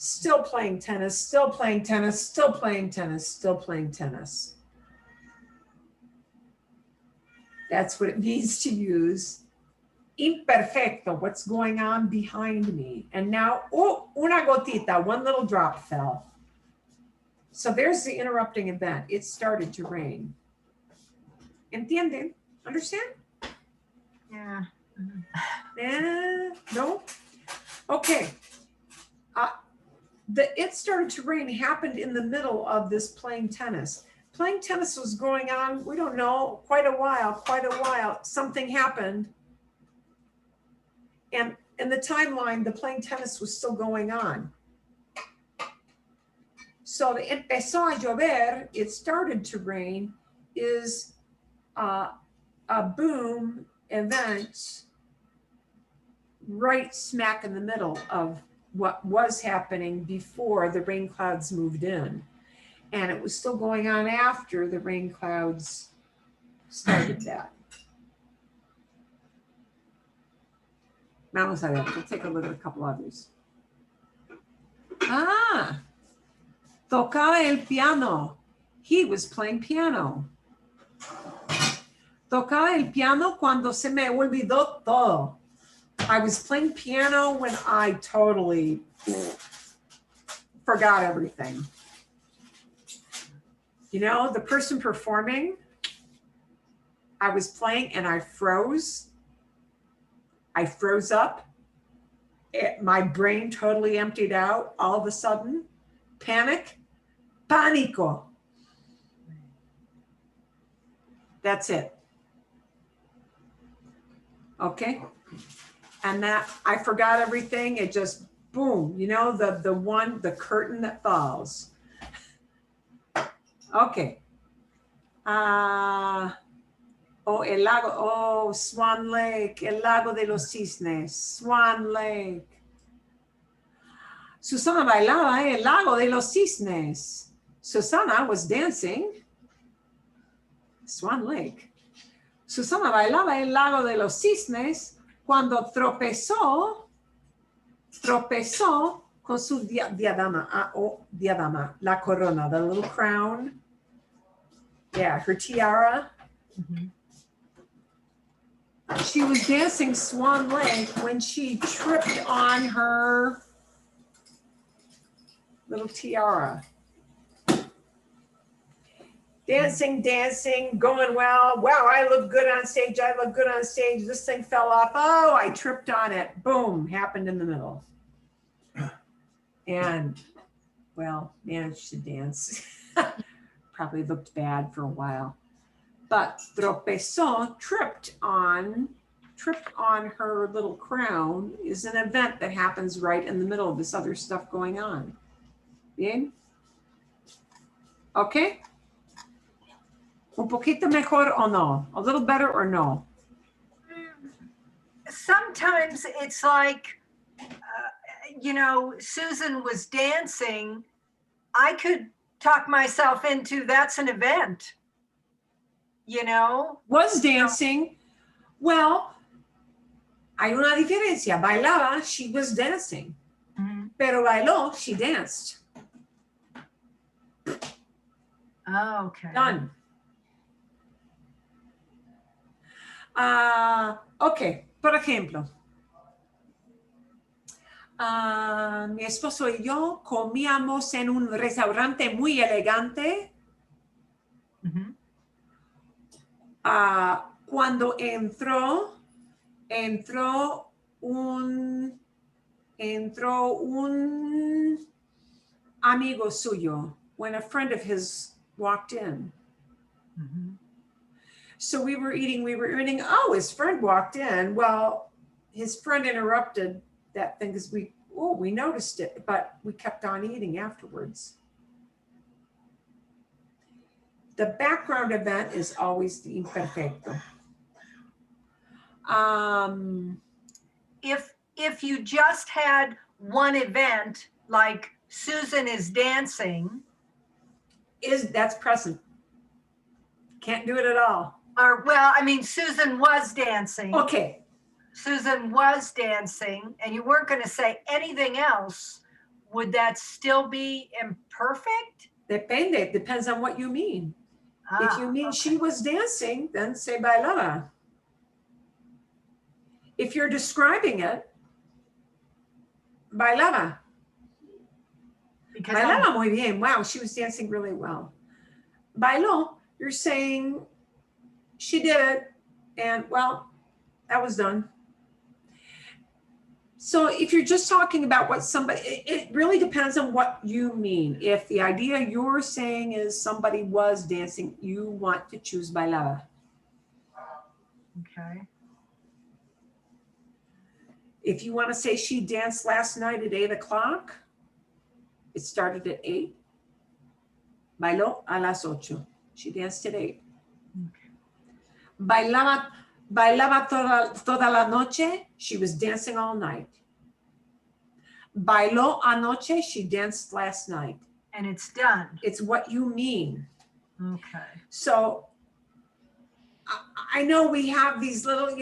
Still playing tennis, still playing tennis, still playing tennis, still playing tennis. That's what it means to use imperfecto, what's going on behind me. And now, una gotita, one little drop fell. So there's the interrupting event. It started to rain. ¿Entienden? Understand? Yeah. No? Okay. It started to rain happened in the middle of this playing tennis. Playing tennis was going on, we don't know, quite a while. Something happened. And in the timeline, the playing tennis was still going on. So the empezó a llover, it started to rain, is a boom event right smack in the middle of what was happening before the rain clouds moved in. And it was still going on after the rain clouds started that. Vamos a ver, we'll take a look at a couple others. Tocaba el piano. He was playing piano. Tocaba el piano cuando se me olvidó todo. I was playing piano when I totally forgot everything. You know, the person performing, I was playing and I froze. I froze up. My brain totally emptied out all of a sudden. Panic, pánico. That's it. Okay. And that I forgot everything. It just boom, you know, the curtain that falls. Okay. El lago, Swan Lake, el lago de los cisnes, Swan Lake. Susana bailaba el lago de los cisnes. Susana was dancing. Swan Lake. Susana bailaba el lago de los cisnes cuando tropezó con su diadema, diadema, la corona, the little crown. Yeah, her tiara. Mhm. She was dancing Swan Lake when she tripped on her little tiara. Dancing, going well. Wow, I look good on stage. This thing fell off. Oh, I tripped on it. Boom, happened in the middle. And, well, managed to dance. Probably looked bad for a while. But tropezó, tripped on her little crown is an event that happens right in the middle of this other stuff going on. Bien? Okay? Un poquito mejor o no? A little better or no? Sometimes it's like, you know, Susan was dancing. I could talk myself into that's an event, you know? Was dancing. Well, hay una diferencia. Bailaba, she was dancing. Mhm. Pero bailó, she danced. Oh, okay. Done. Ok, por ejemplo, mi esposo y yo comíamos en un restaurante muy elegante. Mhm. Cuando entró un amigo suyo, when a friend of his walked in. Mhm. So we were eating, oh, his friend walked in. Well, his friend interrupted that thing because we noticed it, but we kept on eating afterwards. The background event is always the imperfecto. If you just had one event, like Susan is dancing, That's present. Can't do it at all. or well, I mean, Susan was dancing. Okay, Susan was dancing, and you weren't going to say anything else. Would that still be imperfect? depende. Depends on what you mean. If you mean okay. she was dancing, then say bailaba. If you're describing it, bailaba. Because Bailaba muy bien. Wow, she was dancing really well. Bailó, you're saying she did it, and well, that was done. So if you're just talking about what somebody, it really depends on what you mean. If the idea you're saying is somebody was dancing, you want to choose bailaba. okay. If you want to say she danced last night at 8:00, it started at 8. Bailó a las 8. She danced at 8. Okay. Bailaba toda la noche. She was dancing all night. Bailó anoche. She danced last night. And it's done. It's what you mean. Okay. So I know we have these little,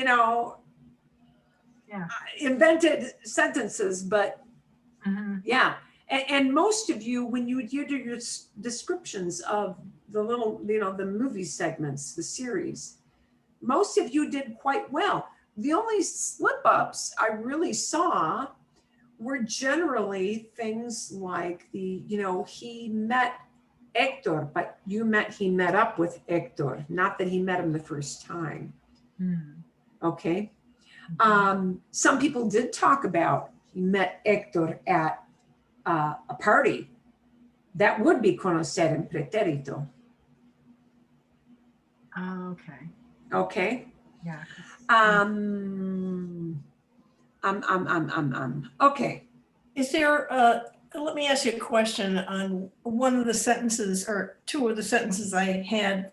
Yeah. invented sentences, but Mhm. yeah. And most of you, when you do your descriptions of the little, the movie segments, the series, most of you did quite well. The only slip ups I really saw were generally things like he met Hector, but you meant he met up with Hector, not that he met him the first time. Mm. Okay. Some people did talk about he met Hector at a party. That would be conocer en pretérito. Oh, okay. Okay. Yeah. Okay. Is there, let me ask you a question on one of the sentences or two of the sentences I had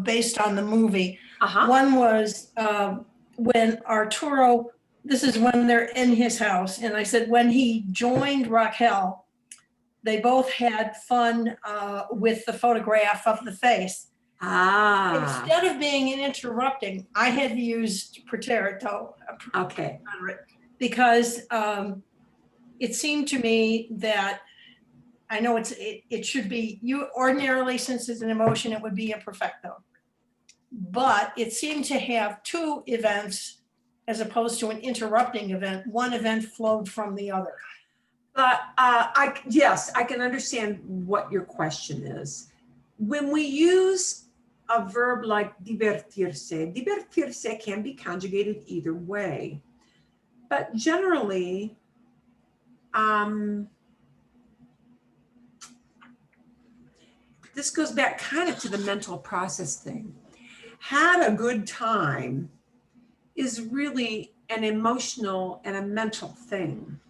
based on the movie. Uh-huh. One was when Arturo, this is when they're in his house, and I said, when he joined Raquel, they both had fun with the photograph of the face. Ah, Instead of being an interrupting, I had to use preterito, okay. because it seemed to me that, I know it should be, you ordinarily, since it's an emotion, it would be imperfecto. But it seemed to have two events as opposed to an interrupting event. One event flowed from the other. But yes, I can understand what your question is. When we use a verb like divertirse can be conjugated either way. But generally, this goes back kind of to the mental process thing. Had a good time is really an emotional and a mental thing,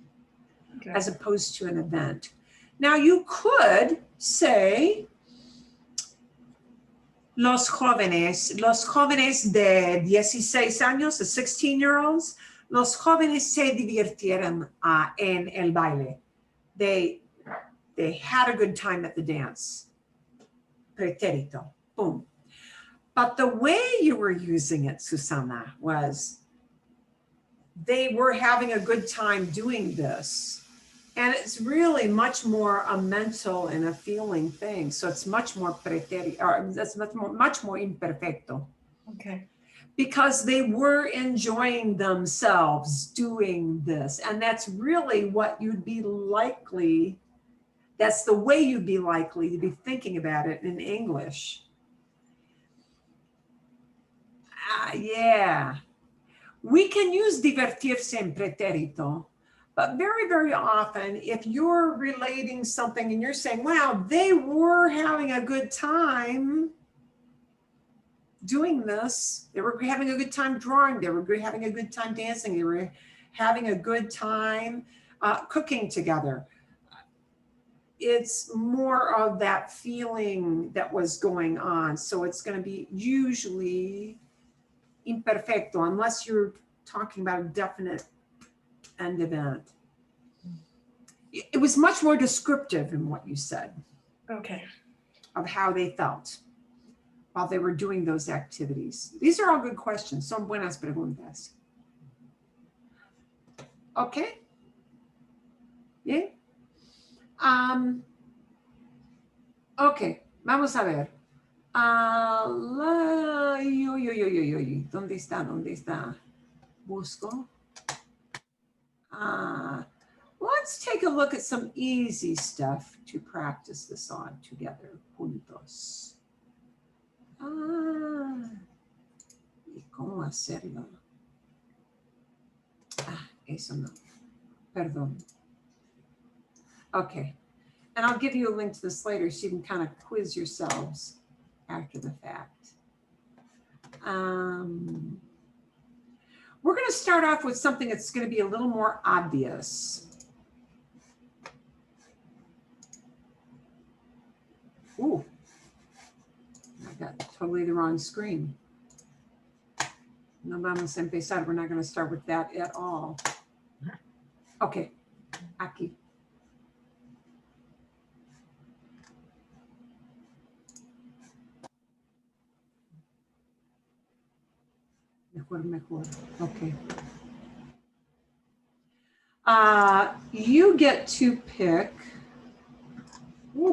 as opposed to an event. Now you could say, los jóvenes de 16 años, the 16-year-olds, los jóvenes se divirtieron en el baile. They had a good time at the dance. Pretérito, boom. But the way you were using it, Susana, was they were having a good time doing this. And it's really much more a mental and a feeling thing. So it's much more pretérito, or that's much more imperfecto. Okay. Because they were enjoying themselves doing this. And that's really what you'd be likely, that's the way you'd be likely to be thinking about it in English. Yeah. We can use divertirse en pretérito, but very, very often, if you're relating something and you're saying, wow, they were having a good time doing this. They were having a good time drawing. They were having a good time dancing. They were having a good time cooking together. It's more of that feeling that was going on. So it's going to be usually imperfecto, unless you're talking about a definite end event. It was much more descriptive in what you said. Okay. Of how they felt while they were doing those activities. These are all good questions. Son buenas preguntas. Okay. Yeah. Okay, vamos a ver. ¿Dónde está? ¿Dónde está? Busco. Let's take a look at some easy stuff to practice this on together, juntos. ¿Y cómo hacerlo? Eso no. Perdón. Okay. And I'll give you a link to this later so you can kind of quiz yourselves after the fact. We're going to start off with something that's going to be a little more obvious. Ooh, I got totally the wrong screen. No vamos a empezar. We're not going to start with that at all. Okay, aquí. Mejor. Okay. You get to pick. Ooh.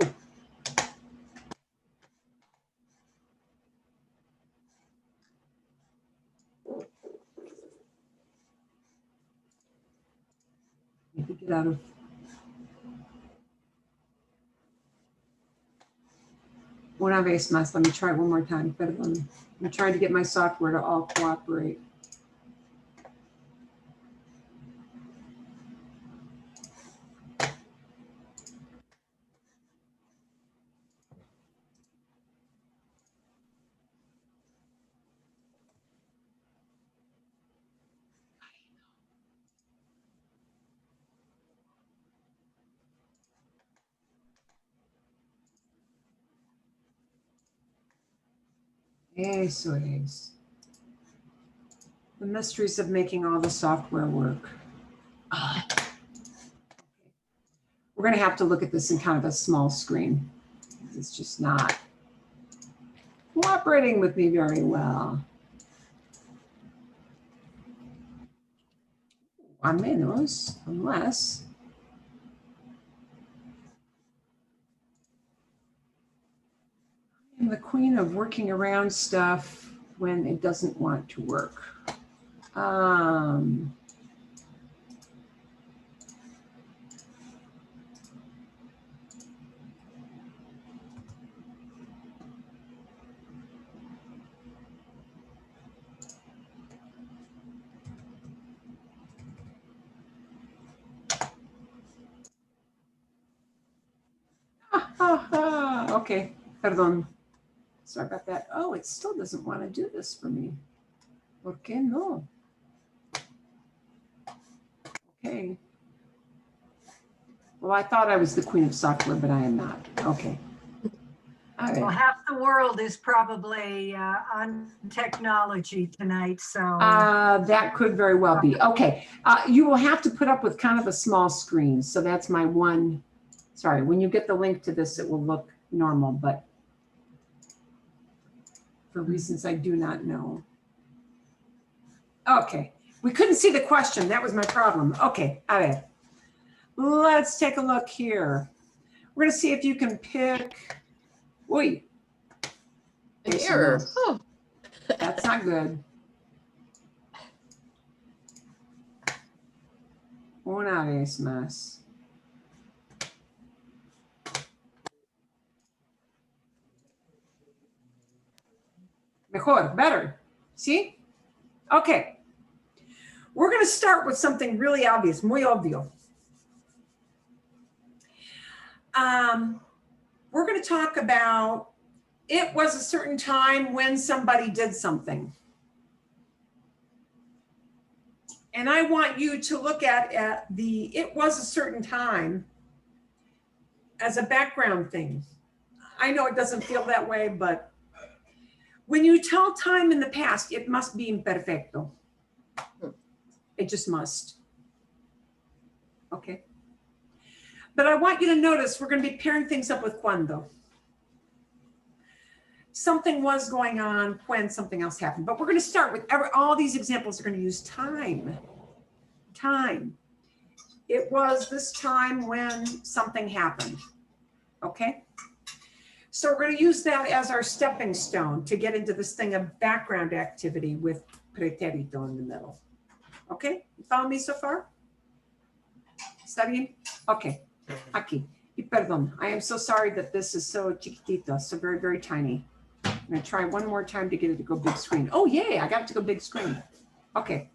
Need to get out of. Una vez más. Let me try it one more time. Perdón. I'm trying to get my software to all cooperate. Eso es. The mysteries of making all the software work. Ah. We're going to have to look at this in kind of a small screen. It's just not cooperating with me very well. A menos, unless. I'm the queen of working around stuff when it doesn't want to work. Okay, perdón. Sorry about that. Oh, it still doesn't want to do this for me. ¿Por qué no? Okay. Well, I thought I was the queen of software, but I am not. Okay. All Well, right. half the world is probably on technology tonight, so. That could very well be. Okay. You will have to put up with kind of a small screen. So that's my one. Sorry, when you get the link to this, it will look normal, but for reasons I do not know. Okay. We couldn't see the question. That was my problem. Okay. A ver. Let's take a look here. We're going to see if you can pick. Uy. An Eso error. no. Oh, That's not good. Una vez más. Mejor, better. See? Okay. We're going to start with something really obvious, muy obvio. We're going to talk about it was a certain time when somebody did something. And I want you to look at the it was a certain time as a background thing. I know it doesn't feel that way, but when you tell time in the past, it must be imperfecto. It just must. Okay. But I want you to notice we're going to be pairing things up with cuando. Something was going on when something else happened. But we're going to start with all these examples are going to use time. Time. It was this time when something happened. Okay? So we're going to use that as our stepping stone to get into this thing of background activity with preterito in the middle. Okay? You follow me so far? ¿Está bien? Okay. Aquí. Y perdón. I am so sorry that this is so chiquitito, so very, very tiny. I'm going to try one more time to get it to go big screen. Oh, yay. I got it to go big screen. Okay.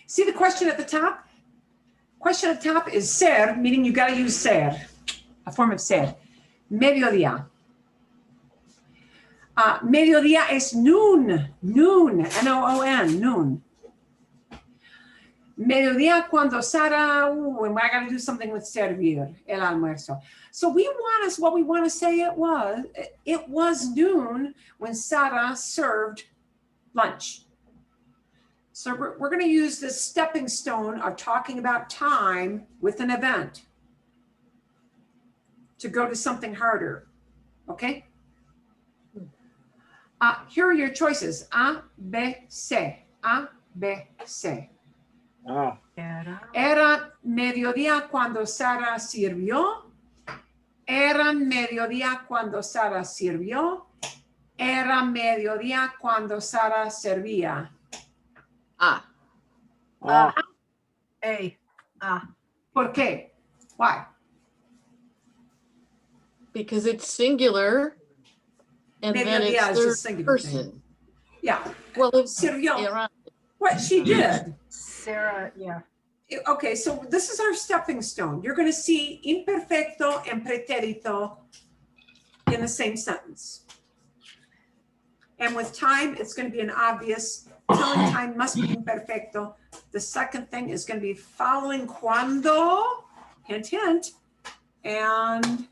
See the question at the top? Question at the top is ser, meaning you got to use ser, a form of ser. Mediodía. Mediodía es noon, noon, N-O-O-N, noon. Mediodía cuando Sara, and I got to do something with servir, el almuerzo. So what we want to say it was noon when Sara served lunch. So we're going to use this stepping stone of talking about time with an event to go to something harder, okay? Here are your choices, A, B, C, A, B, C. Era mediodía cuando Sara sirvió. Era mediodía cuando Sara sirvió. Era mediodía cuando Sara servía. ah, ¿Por qué? Why? because it's singular and then Mediodía it's is a third singular thing. person. Yeah. Well, if Sirvió. era- What she did. Sarah, yeah. Okay, so this is our stepping stone. You're going to see imperfecto and preterito in the same sentence. And with time, it's going to be an obvious, telling time must be imperfecto. The second thing is going to be following cuando, hint, hint, and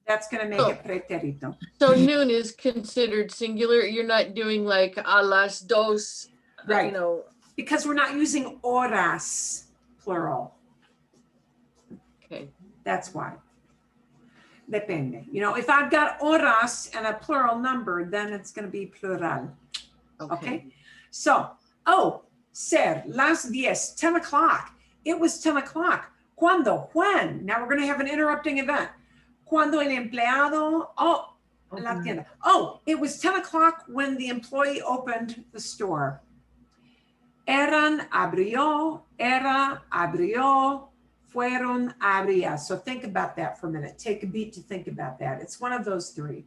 That's gonna make it preterito. So noon is considered singular. You're not doing like a las dos, Right. you know. Because we're not using horas, plural. Okay. That's why. Depende. You know, if I've got horas and a plural number, then it's gonna be plural. Okay? So, ser, las 10, 10 o'clock. It was 10 o'clock. ¿Cuándo? When? Now we're gonna have an interrupting event. Cuando el empleado, la tienda. It was 10 o'clock when the employee opened the store. Eran, abrió, era, abrió, fueron, abría. So think about that for a minute. Take a beat to think about that. It's one of those three.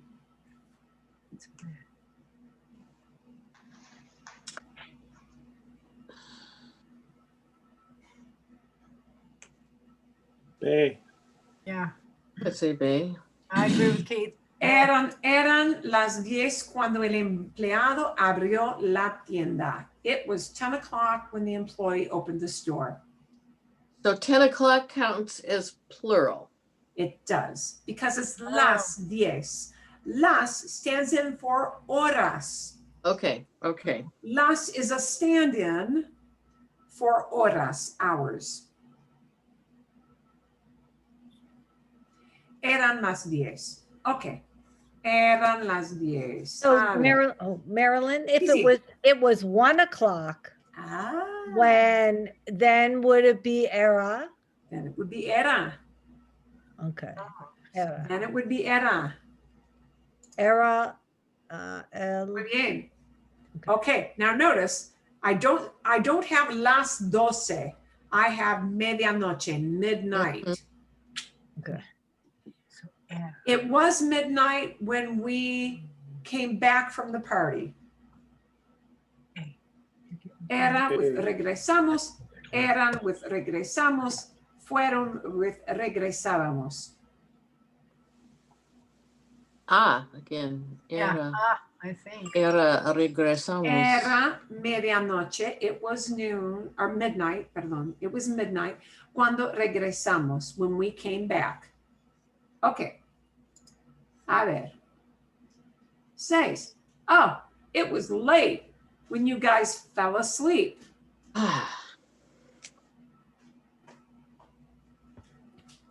B. Yeah, Let's say B. I agree with Keith. Eran las 10 cuando el empleado abrió la tienda. It was 10 o'clock when the employee opened the store. So 10 o'clock counts as plural. It does, because it's las 10. Las stands in for horas. Okay. Okay. Las is a stand-in for horas, hours. Eran las 10. Okay. Eran las 10. So A ver. Marilyn, if Easy. it was 1 o'clock, then would it be era? Then it would be era. Okay. Era. Then it would be era. Era. Muy bien. Okay, now notice, I don't have las 12. I have medianoche, midnight. Okay. So, yeah. It was midnight when we came back from the party. Era with regresamos, eran with regresamos, fueron with regresábamos. Again. Yeah, Era, I think. era regresamos. Era medianoche, it was noon, or midnight, perdón, it was midnight, cuando regresamos, when we came back. Okay. A ver. 6. It was late when you guys fell asleep.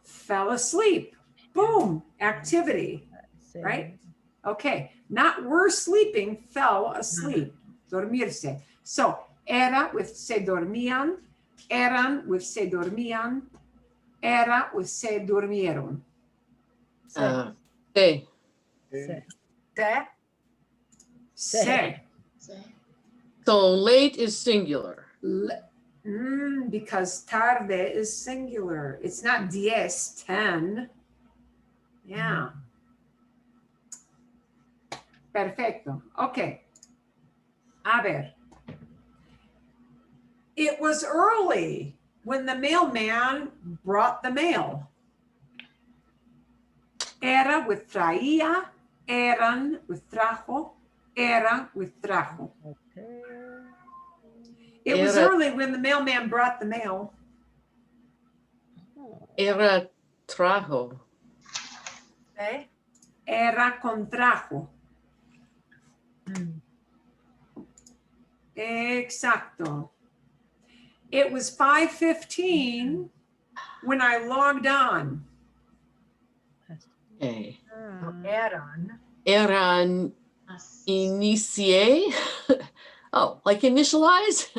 Fell asleep. Boom, activity, right? Okay, not were sleeping, fell asleep, dormirse. So, era with se dormían, eran with se dormían, era with se durmieron. B. Se? Se. So late is singular. Because tarde is singular. It's not 10. Yeah. Perfecto. Okay. A ver. It was early when the mailman brought the mail. Era with traía, eran with trajo, era with trajo. Okay. It was Era- early when the mailman brought the mail. Era trajo. Eh? Era con trajo. Mm. Exacto. It was 5:15 when I logged on. Okay. Eran. Eran inicié. Oh, like initialize?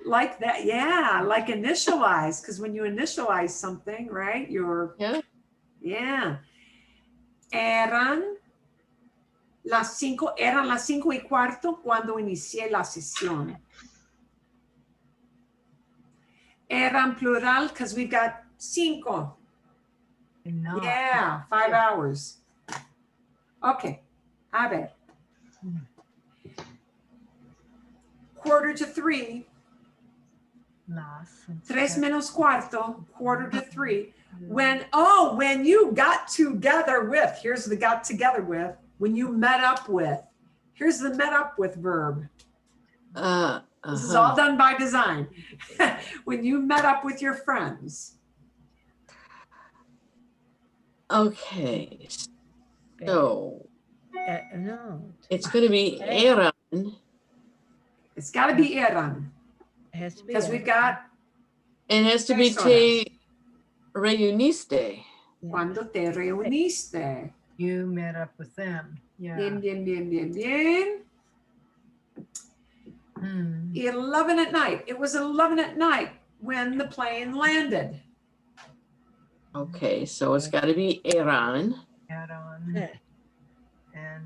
Like that, yeah, like initialize, because when you initialize something, right, Yeah. yeah. Eran las 5:15 cuando inicié la sesión. Eran plural because we've got 5. No. Yeah, 5 hours. Okay, a ver. 2:45. Las. 3 menos cuarto, 2:45. When you got together with, here's the got together with, when you met up with, here's the met up with verb. This is all done by design. When you met up with your friends. Okay. No, No, it's gonna be Okay. eran, It's gotta be eran, it has to be. because we've era. got and it has to be Tres te reuniste. Yeah. cuando te reuniste. You met up with them. Yeah. Bien, bien, bien, bien, bien. Hmm. 11 at night. It was 11 at night when the plane landed. Okay, so it's gotta be eran, Add on. Yeah. And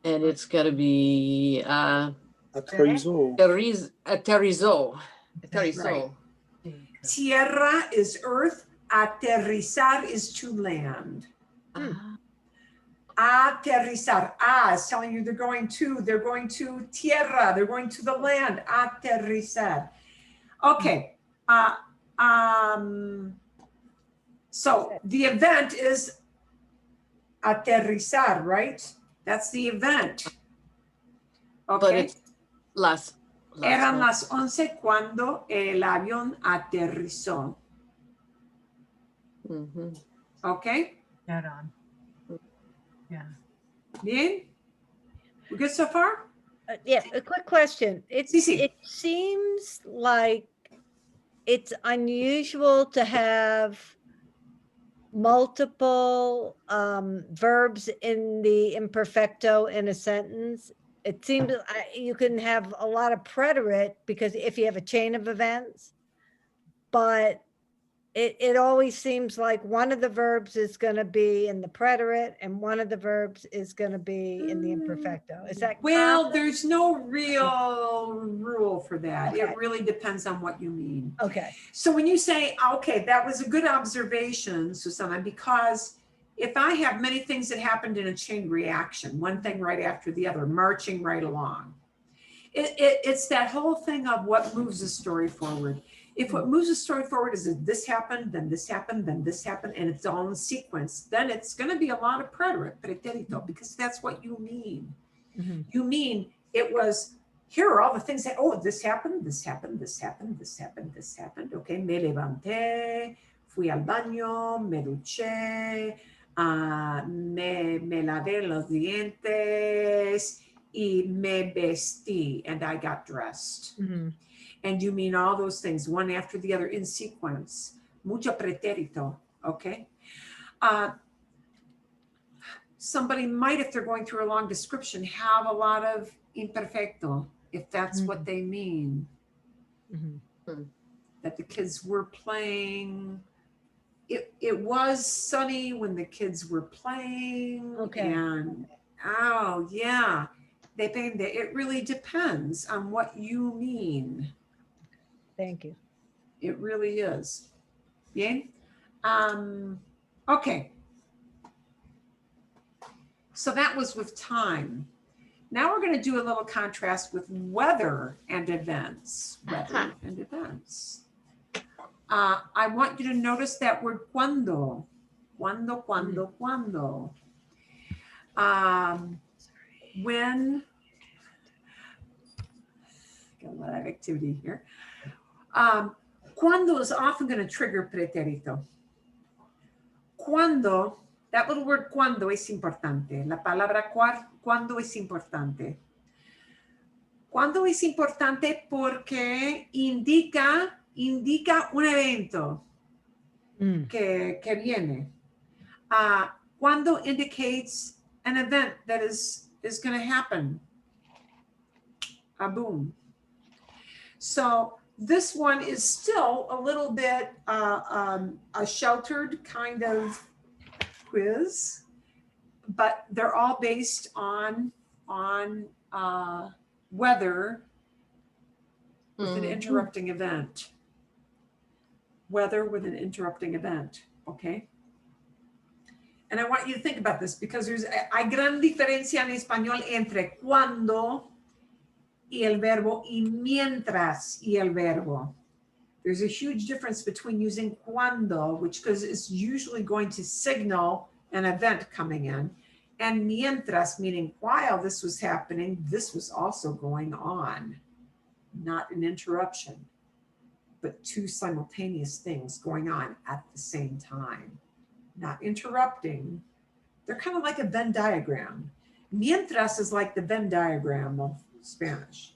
and it's gotta be Aterrizó. aterrizó. Aterrizó. Tierra is earth. Aterrizar is to land. Ah, Aterrizar. Is telling you they're going to tierra. They're going to the land. Aterrizar. Okay. So the event is aterrizar, right? That's the event. But Okay. it's las. Eran las 11 cuando el avión aterrizó. Mhm. Okay. add on. Yeah. Bien. We good so far? Yeah, a quick question. Sí, sí. It seems like it's unusual to have multiple verbs in the imperfecto in a sentence. It seems you can have a lot of preterit because if you have a chain of events, but it always seems like one of the verbs is going to be in the preterit and one of the verbs is going to be in the imperfecto. Is that Well, common? there's no real rule for that. Okay. It really depends on what you mean. Okay. So when you say, okay, that was a good observation, Susanna, because if I have many things that happened in a chain reaction, one thing right after the other, marching right along, it's that whole thing of what moves the story forward. If what moves the story forward is that this happened, then this happened, then this happened, and it's all in sequence, then it's going to be a lot of preterit, preterito, because that's what you mean. Mhm. You mean it was, here are all the things that, oh, this happened, this happened, this happened, this happened, this happened. Okay, me levanté, fui al baño, me duché, me lavé los dientes, y me vestí, and I got dressed. Mhm. And you mean all those things, one after the other in sequence. Mucho pretérito, okay? Somebody might, if they're going through a long description, have a lot of imperfecto, if that's what they mean. Mhm. That the kids were playing. It was sunny when the kids were playing. Okay. And, oh, yeah. Depende. It really depends on what you mean. Thank you. It really is. Bien. Okay. So that was with time. Now we're going to do a little contrast with weather and events. Weather and events. I want you to notice that word cuando. Cuando, cuando, cuando. When, got a lot of activity here. Cuando is often going to trigger preterito. Cuando, that little word cuando es importante. La palabra cuando es importante. Cuando es importante porque indica un evento que viene. Cuando indicates an event that is going to happen. Boom. So this one is still a little bit a sheltered kind of quiz, but they're all based on weather with an interrupting event. Weather with an interrupting event, okay? And I want you to think about this because hay gran diferencia en español entre cuando y el verbo y mientras y el verbo. There's a huge difference between using cuando, which because it's usually going to signal an event coming in, and mientras, meaning while this was happening, this was also going on. Not an interruption, but two simultaneous things going on at the same time. Not interrupting, They're kind of like a Venn diagram. Mientras is like the Venn diagram of Spanish.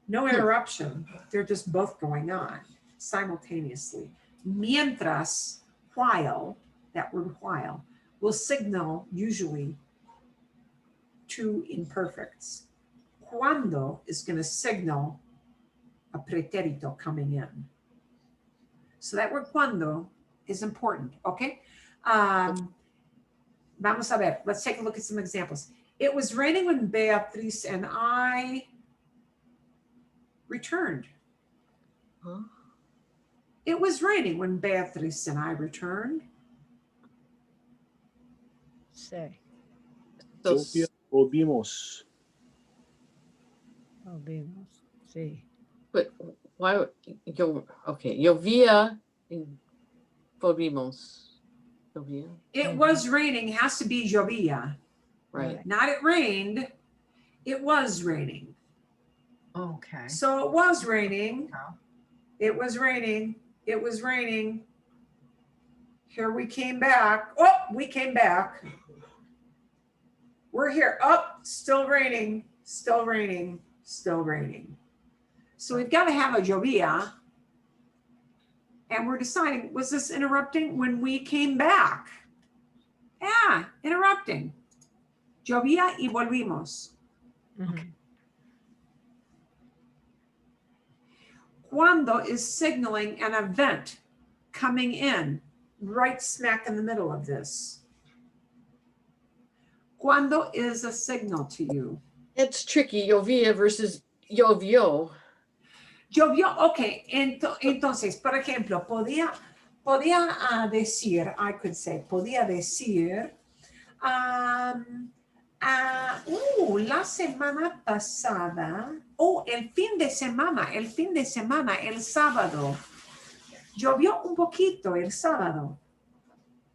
No interruption. They're just both going on simultaneously. Mientras, while, that word while, will signal usually two imperfects. Cuando is going to signal a preterito coming in. So that word cuando is important, okay? Vamos a ver, let's take a look at some examples. It was raining when Beatriz and I returned. Huh? It was raining when Beatriz and I returned. Say, So Lluvia o vimos. volvimos. Sí. but why, okay, llovía in volvimos. Llovía, It was raining has to be llovía. right. Not it rained, it was raining. Okay. So it was raining. Oh. It was raining. It was raining. Here we came back. Oh, we came back. We're here. Oh, still raining. Still raining. Still raining. So we've got to have a llovía. And we're deciding, was this interrupting when we came back? Yeah, interrupting. Llovía y volvimos. Mhm. Cuando is signaling an event coming in right smack in the middle of this. Cuando is a signal to you. It's tricky, llovía versus llovió. Llovió, ok, entonces, por ejemplo, podía decir, I could say, podía decir, la semana pasada, el fin de semana, el sábado, llovió un poquito el sábado.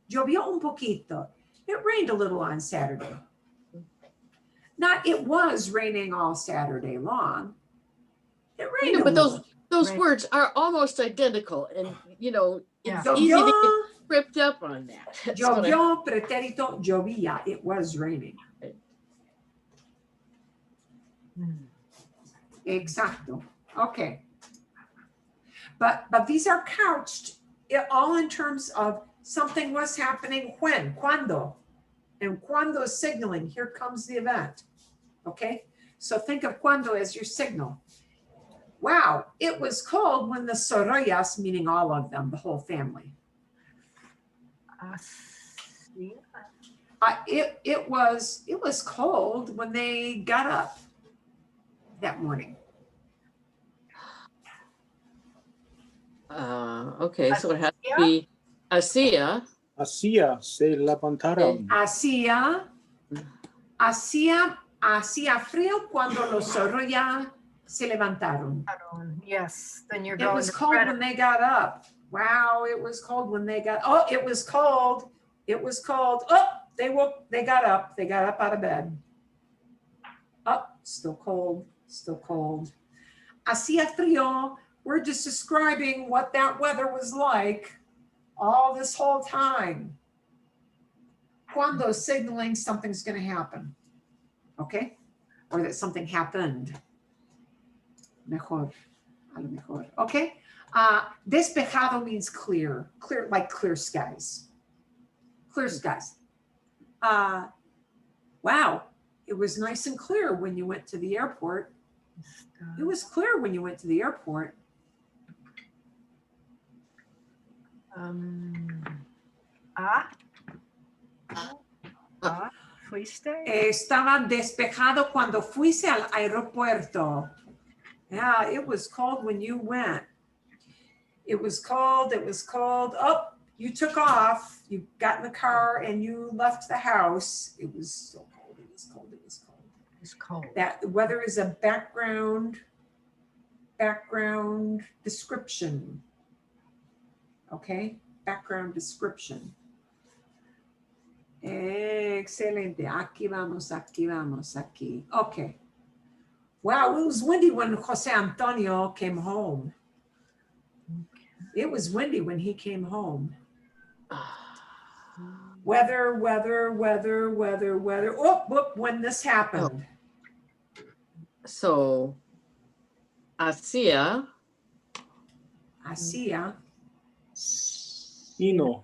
Llovió un poquito. It rained a little on Saturday. Not it was raining all Saturday long. It rained Yeah, a but little. those Right. words are almost identical, and Yeah. it's easy to Llovió, get tripped up on that. That's what I- llovió, pretérito, llovía. It was raining. Hmm. Exacto. Okay. But these are couched all in terms of something was happening when, cuando. And cuando is signaling, here comes the event. Okay? So think of cuando as your signal. Wow, it was cold when the Sorayas, meaning all of them, the whole family. Yeah. It was cold when they got up that morning. Okay, so it has to be hacía. Hacía, se levantaron. Hacía frío cuando los Soraya se levantaron. Yes, then you're It going was to cold when preterite. they got up. Wow, it was cold when they got, oh, it was cold. It was cold. Oh, they got up. They got up out of bed. Oh, still cold, still cold. Hacía frío, we're just describing what that weather was like all this whole time. Cuando signaling something's gonna happen, okay? Or that something happened. Mejor, a lo mejor, okay? Despejado means clear, like clear skies. Clear skies. Wow, it was nice and clear when you went to the airport. It was clear when you went to the airport. Fuiste? Estaba despejado cuando fuiste al aeropuerto. Yeah, it was cold when you went. It was cold, it was cold. Oh, you took off, you got in the car and you left the house. It was so cold, it was cold, it was cold. It's cold. That the weather is a background description. Okay, background description. Excelente. Aquí vamos, aquí vamos, aquí. Okay. Wow, it was windy when Jose Antonio came home. It was windy when he came home. Weather. Oh, whoop, when this happened. So, hacía Hacía. Ino.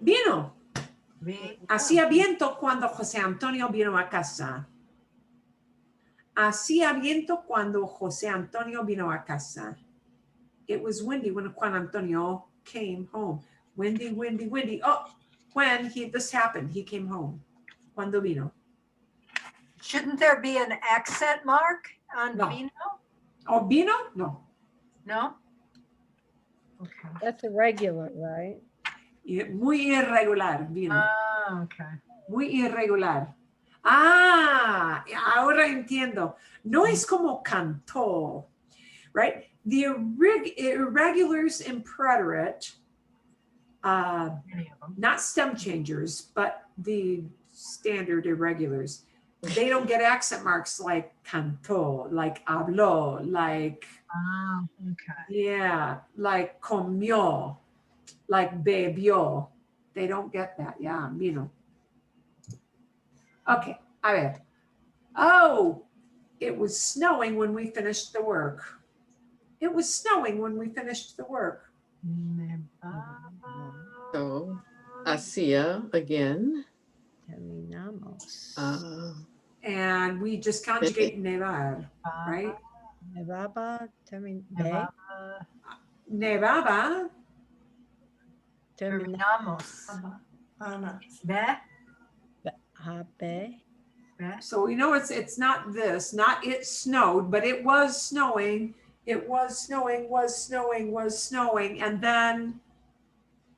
Vino. Be- Hacía viento cuando José Antonio vino a casa. Hacía viento cuando José Antonio vino a casa. It was windy when Juan Antonio came home. Windy. Oh, when this happened, he came home. Cuando vino. Shouldn't there be an accent mark on No. vino? Oh, vino? No. No? Okay. That's a regular, right? Muy irregular, vino. Ah, okay. Muy irregular. Ah, ahora entiendo. No es como cantó, right? The irregulars in preterit, Any of them. not stem changers, but the standard irregulars, they don't get accent marks like cantó, like habló, like, Ah, okay. yeah, like comió, like bebió. They don't get that, yeah, vino. Okay, a ver. Oh, it was snowing when we finished the work. It was snowing when we finished the work. So, hacía again. Terminamos. And we just conjugate nevar, right? Nevaba, Nevaba, Nevaba, terminamos. Ana. Be, Habe. be. so we know it's not this, not it snowed, but it was snowing. It was snowing, and then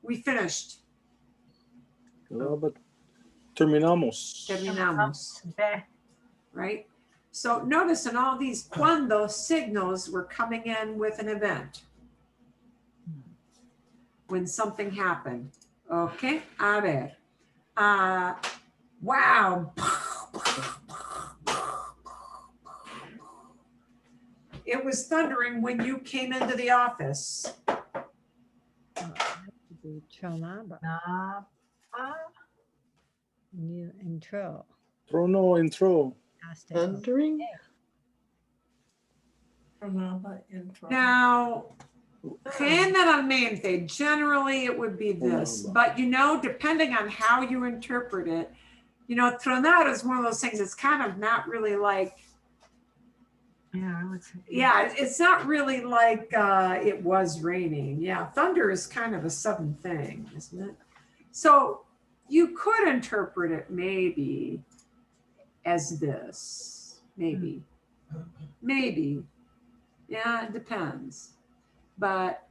we finished. But terminamos. Terminamos, Be. right? So notice in all these cuando signals, we're coming in with an event. When something happened. Okay, a ver. Wow. It was thundering when you came into the office. Tronaba. Na, New intro. Trono entró. Hasta- Thundering? Pronaba intro. Now, generally it would be this, but depending on how you interpret it, tronar is one of those things that's kind of not really like, yeah, I would say. yeah, it's not really like it was raining. Yeah, thunder is kind of a sudden thing, isn't it? So you could interpret it maybe as this, maybe. Yeah, it depends. But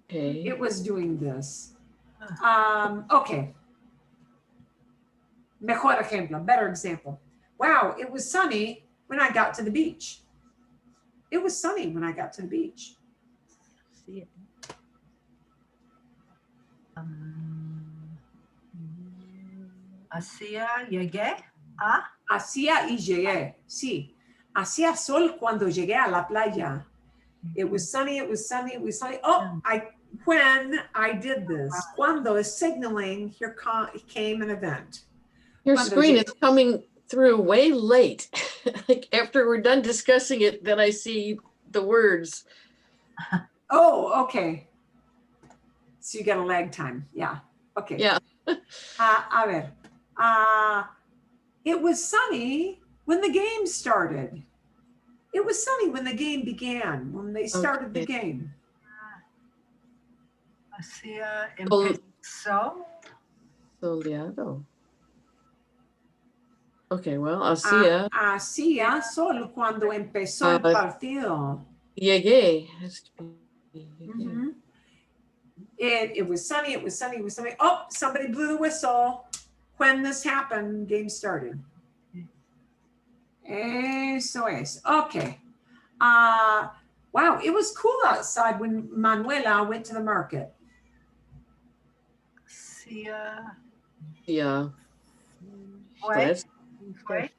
Okay. it was doing this. Okay. Mejor ejemplo, better example. Wow, it was sunny when I got to the beach. It was sunny when I got to the beach. See it. Hacía, llegué a. Hacía y llegué. Sí. Hacía sol cuando llegué a la playa. It was sunny. Oh, when I did this. Cuando is signaling here came an event. Your Cuando screen llegué. is coming through way late. Like after we're done discussing it, then I see the words. Oh, okay. So you got a lag time. Yeah. Okay. Yeah. A ver. It was sunny when the game started. It was sunny when the game began, when they started the game. Hacía, Sol- empezó. Soleado. Okay, well, hacía. Hacía sol cuando empezó el partido. Llegué. Has to be llegué. Mhm. It was sunny. Oh, somebody blew the whistle. When this happened, game started. Eso es. Okay. Wow, it was cool outside when Manuela went to the market. Hacía, Yeah. fue, Pues, fue.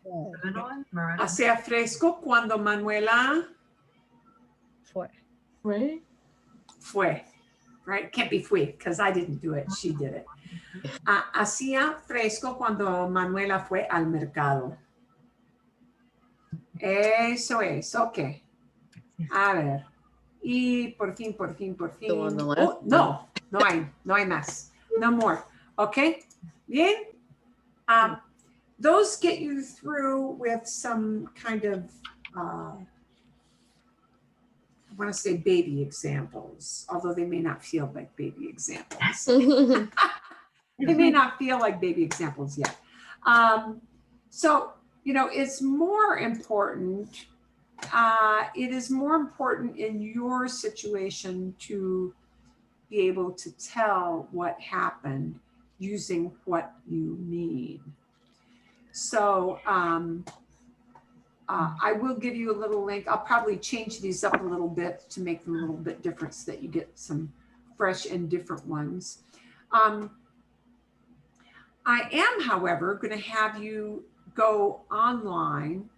Another one, Miranda. Hacía fresco cuando Manuela Fue. right? fue. right? Can't be fui, because I didn't do it, she did it. Hacía fresco cuando Manuela fue al mercado. Eso es, ok. A ver. Y por fin. The one on the left? Oh, no hay más. No more. Okay. Bien. Those get you through with some kind of, I want to say baby examples, although they may not feel like baby examples. They may not feel like baby examples yet. So, it's more important. It is more important in your situation to be able to tell what happened using what you mean. So I will give you a little link. I'll probably change these up a little bit to make them a little bit different so that you get some fresh and different ones. I am, however, going to have you go online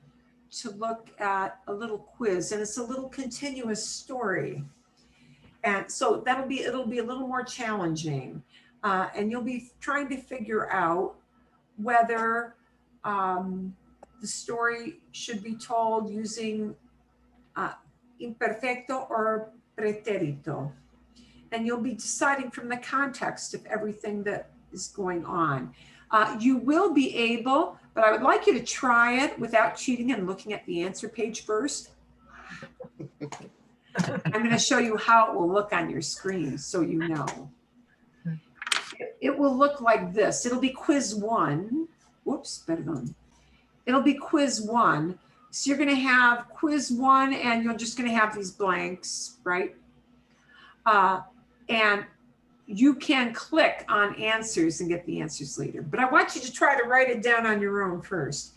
to look at a little quiz, and it's a little continuous story. And so it'll be a little more challenging. And you'll be trying to figure out whether the story should be told using imperfecto or preterito. And you'll be deciding from the context of everything that is going on. You will be able, but I would like you to try it without cheating and looking at the answer page first. I'm going to show you how it will look on your screen so you know. It will look like this. It'll be quiz 1. Whoops, perdón. It'll be quiz 1. So you're going to have quiz 1 and you're just going to have these blanks, right? And you can click on answers and get the answers later. But I want you to try to write it down on your own first.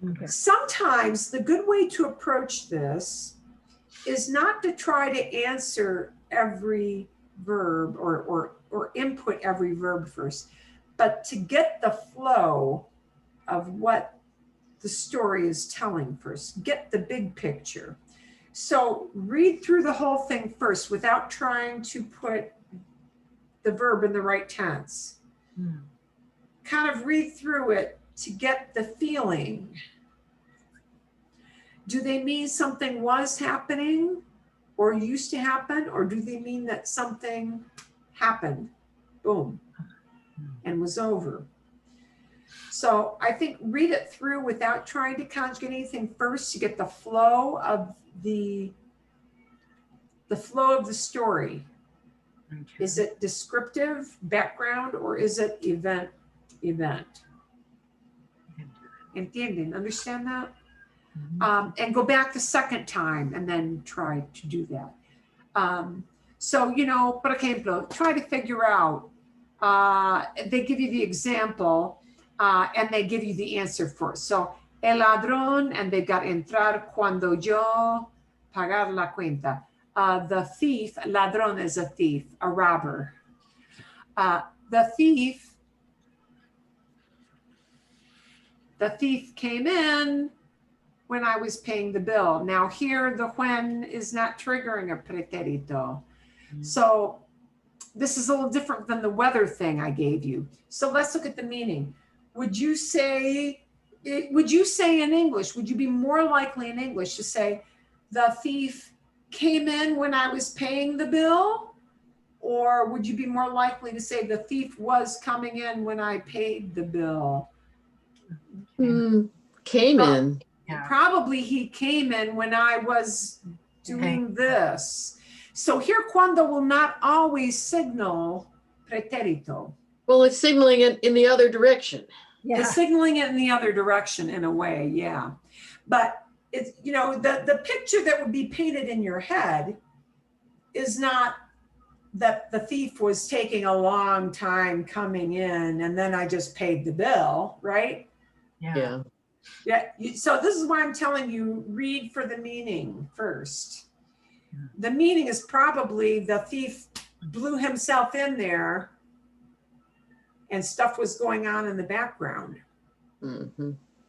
Okay. Sometimes the good way to approach this is not to try to answer every verb or input every verb first, but to get the flow of what the story is telling first, get the big picture. So read through the whole thing first without trying to put the verb in the right tense. Kind of read through it to get the feeling. Do they mean something was happening or used to happen, or do they mean that something happened, boom, and was over? So I think read it through without trying to conjugate anything first to get the flow of the flow of the story. Okay. Is it descriptive, background, or is it event? Entienden? Understand that? And go back the second time and then try to do that. So, por ejemplo, try to figure out, they give you the example and they give you the answer first. So, el ladrón, and they've got entrar cuando yo pagar la cuenta. The thief, ladrón is a thief, a robber. The thief came in when I was paying the bill. Now here, the when is not triggering a preterito. So this is a little different than the weather thing I gave you. So let's look at the meaning. Would you say in English, would you be more likely in English to say, the thief came in when I was paying the bill? Or would you be more likely to say the thief was coming in when I paid the bill? Came in. Yeah. Probably he came in when I was doing this. So here cuando will not always signal preterito. Well, it's signaling it in the other direction. Yeah. It's signaling it in the other direction in a way, yeah. But it's, the picture that would be painted in your head is not that the thief was taking a long time coming in and then I just paid the bill, right? Yeah. Yeah, so this is why I'm telling you, read for the meaning first. The meaning is probably the thief blew himself in there and stuff was going on in the background,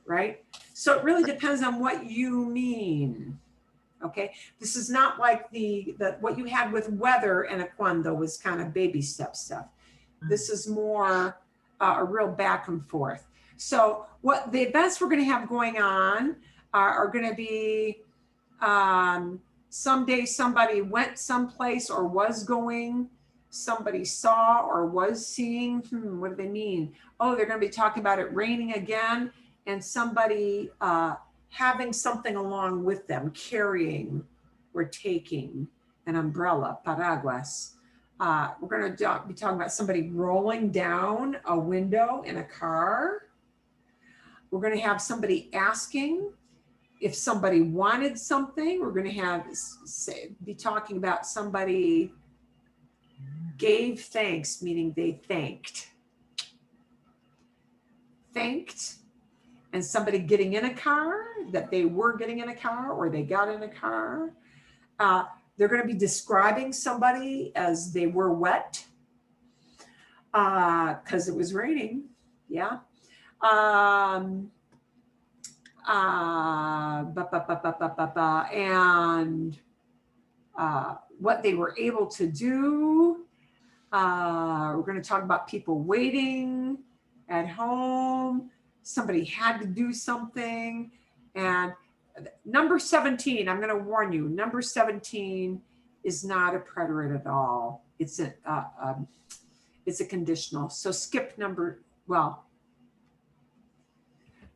right? So it really depends on what you mean. Okay, this is not like the what you had with weather and a cuando was kind of baby step stuff. This is more a real back and forth. So what the events we're going to have going on are going to be someday somebody went someplace or was going, somebody saw or was seeing. What do they mean? Oh, they're going to be talking about it raining again, and somebody having something along with them, carrying or taking an umbrella, paraguas. We're going to be talking about somebody rolling down a window in a car. We're going to have somebody asking if somebody wanted something. We're going to be talking about somebody gave thanks, meaning they thanked. And somebody getting in a car, that they were getting in a car or they got in a car. They're going to be describing somebody as they were wet because it was raining. Yeah. And what they were able to do. We're going to talk about people waiting at home. Somebody had to do something. And number 17, I'm going to warn you, number 17 is not a preterit at all. It's a conditional. So skip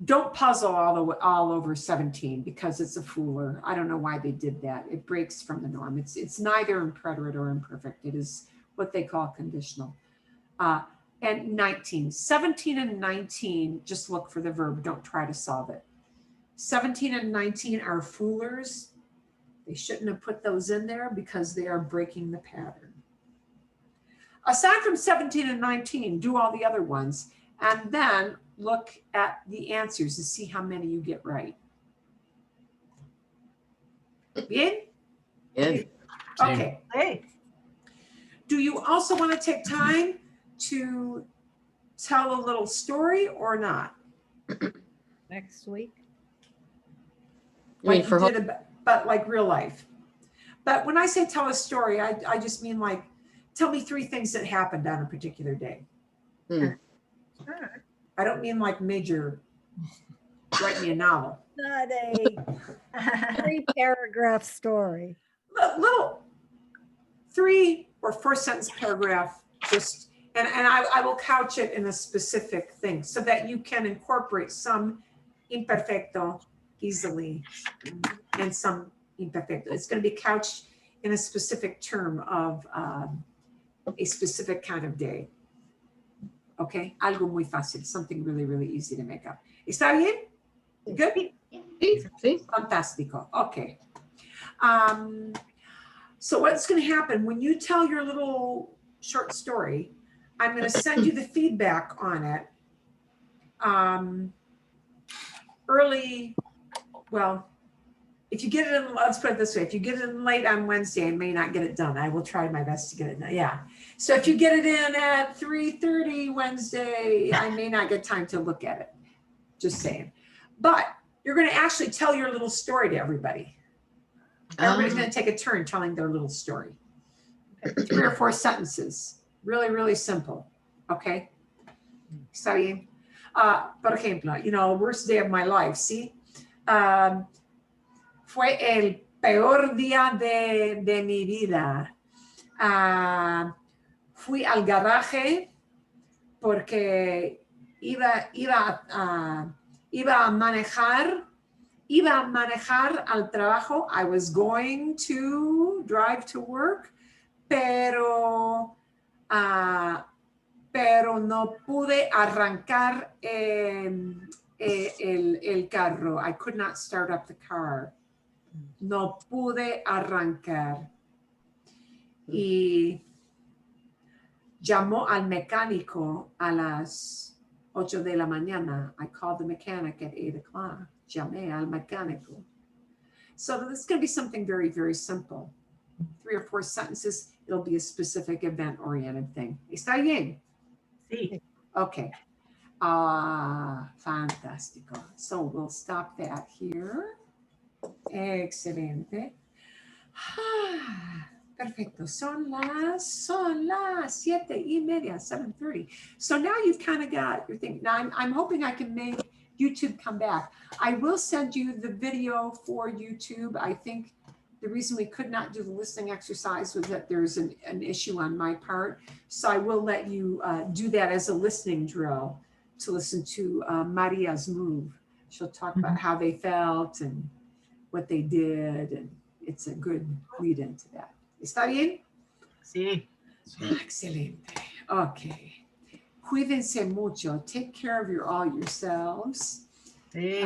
don't puzzle all over 17 because it's a fooler. I don't know why they did that. It breaks from the norm. It's neither in preterit or imperfect. It is what they call conditional. And 19, 17 and 19, just look for the verb. Don't try to solve it. 17 and 19 are foolers. They shouldn't have put those in there because they are breaking the pattern. Aside from 17 and 19, do all the other ones and then look at the answers to see how many you get right. Bien? And Okay. Hey, Do you also want to take time to tell a little story or not? Next week. I mean, for But like real life. But when I say tell a story, I just mean like, tell me 3 things that happened on a particular day. I don't mean like major, write me a novel. Not a 3-paragraph story. Little 3 or 4 sentence paragraph, just, and I will couch it in a specific thing so that you can incorporate some imperfecto easily and some imperfecto. It's going to be couched in a specific term of a specific kind of day. Okay, algo muy fácil, something really, really easy to make up. ¿Está bien? Good? see? Fantastico. Okay. So what's going to happen when you tell your little short story, I'm going to send you the feedback on it early. Well, if you get it in, let's put it this way. If you get it in late on Wednesday, I may not get it done. I will try my best to get it done. Yeah. So if you get it in at 3:30 Wednesday, I may not get time to look at it. Just saying. But you're going to actually tell your little story to everybody. Everybody's going to take a turn telling their little story. 3 or 4 sentences. Really, really simple. Okay. Está bien. Por ejemplo, worst day of my life. See, fue el peor día de mi vida. Fui al garaje porque iba a manejar al trabajo. I was going to drive to work, pero no pude arrancar el carro. I could not start up the car. No pude arrancar. Y llamó al mecánico a las 8 de la mañana. I called the mechanic at 8 o'clock. Llamé al mecánico. So this is going to be something very, very simple. 3 or 4 sentences. It'll be a specific event-oriented thing. ¿Está bien? sí. Okay. Fantastico. So we'll stop that here. Excelente. Perfecto. Son las 7:30, 7:30. So now you've kind of got your thing. Now I'm hoping I can make YouTube come back. I will send you the video for YouTube. I think the reason we could not do the listening exercise was that there's an issue on my part. So I will let you do that as a listening drill to listen to Maria's move. She'll talk about how they felt and what they did, and it's a good lead into that. ¿Está bien? Sí. Excelente. Okay. Cuídense mucho. Take care of all yourselves. Sí.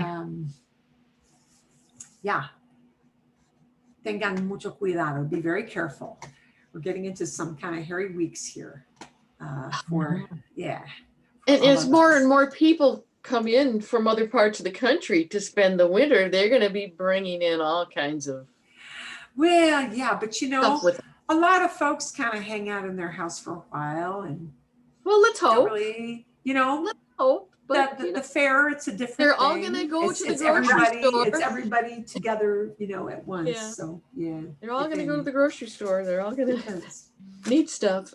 Yeah. Tengan mucho cuidado. Be very careful. We're getting into some kind of hairy weeks here. Yeah. And all as of more us. and more people come in from other parts of the country to spend the winter, they're going to be bringing in all kinds of Well, yeah, but you know, stuff with. a lot of folks kind of hang out in their house for a while and Well, let's don't hope. really, you know, Hope, but you know, the fair, it's a different they're all thing. gonna go It's- to the it's grocery everybody, store. It's everybody together, you know, at once. Yeah. So yeah. they're all if going to go to any. the grocery store. They're all going to Depends. need stuff.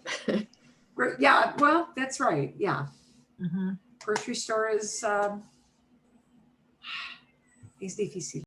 Yeah, well, that's right. Yeah. Mhm. Grocery store is difícil.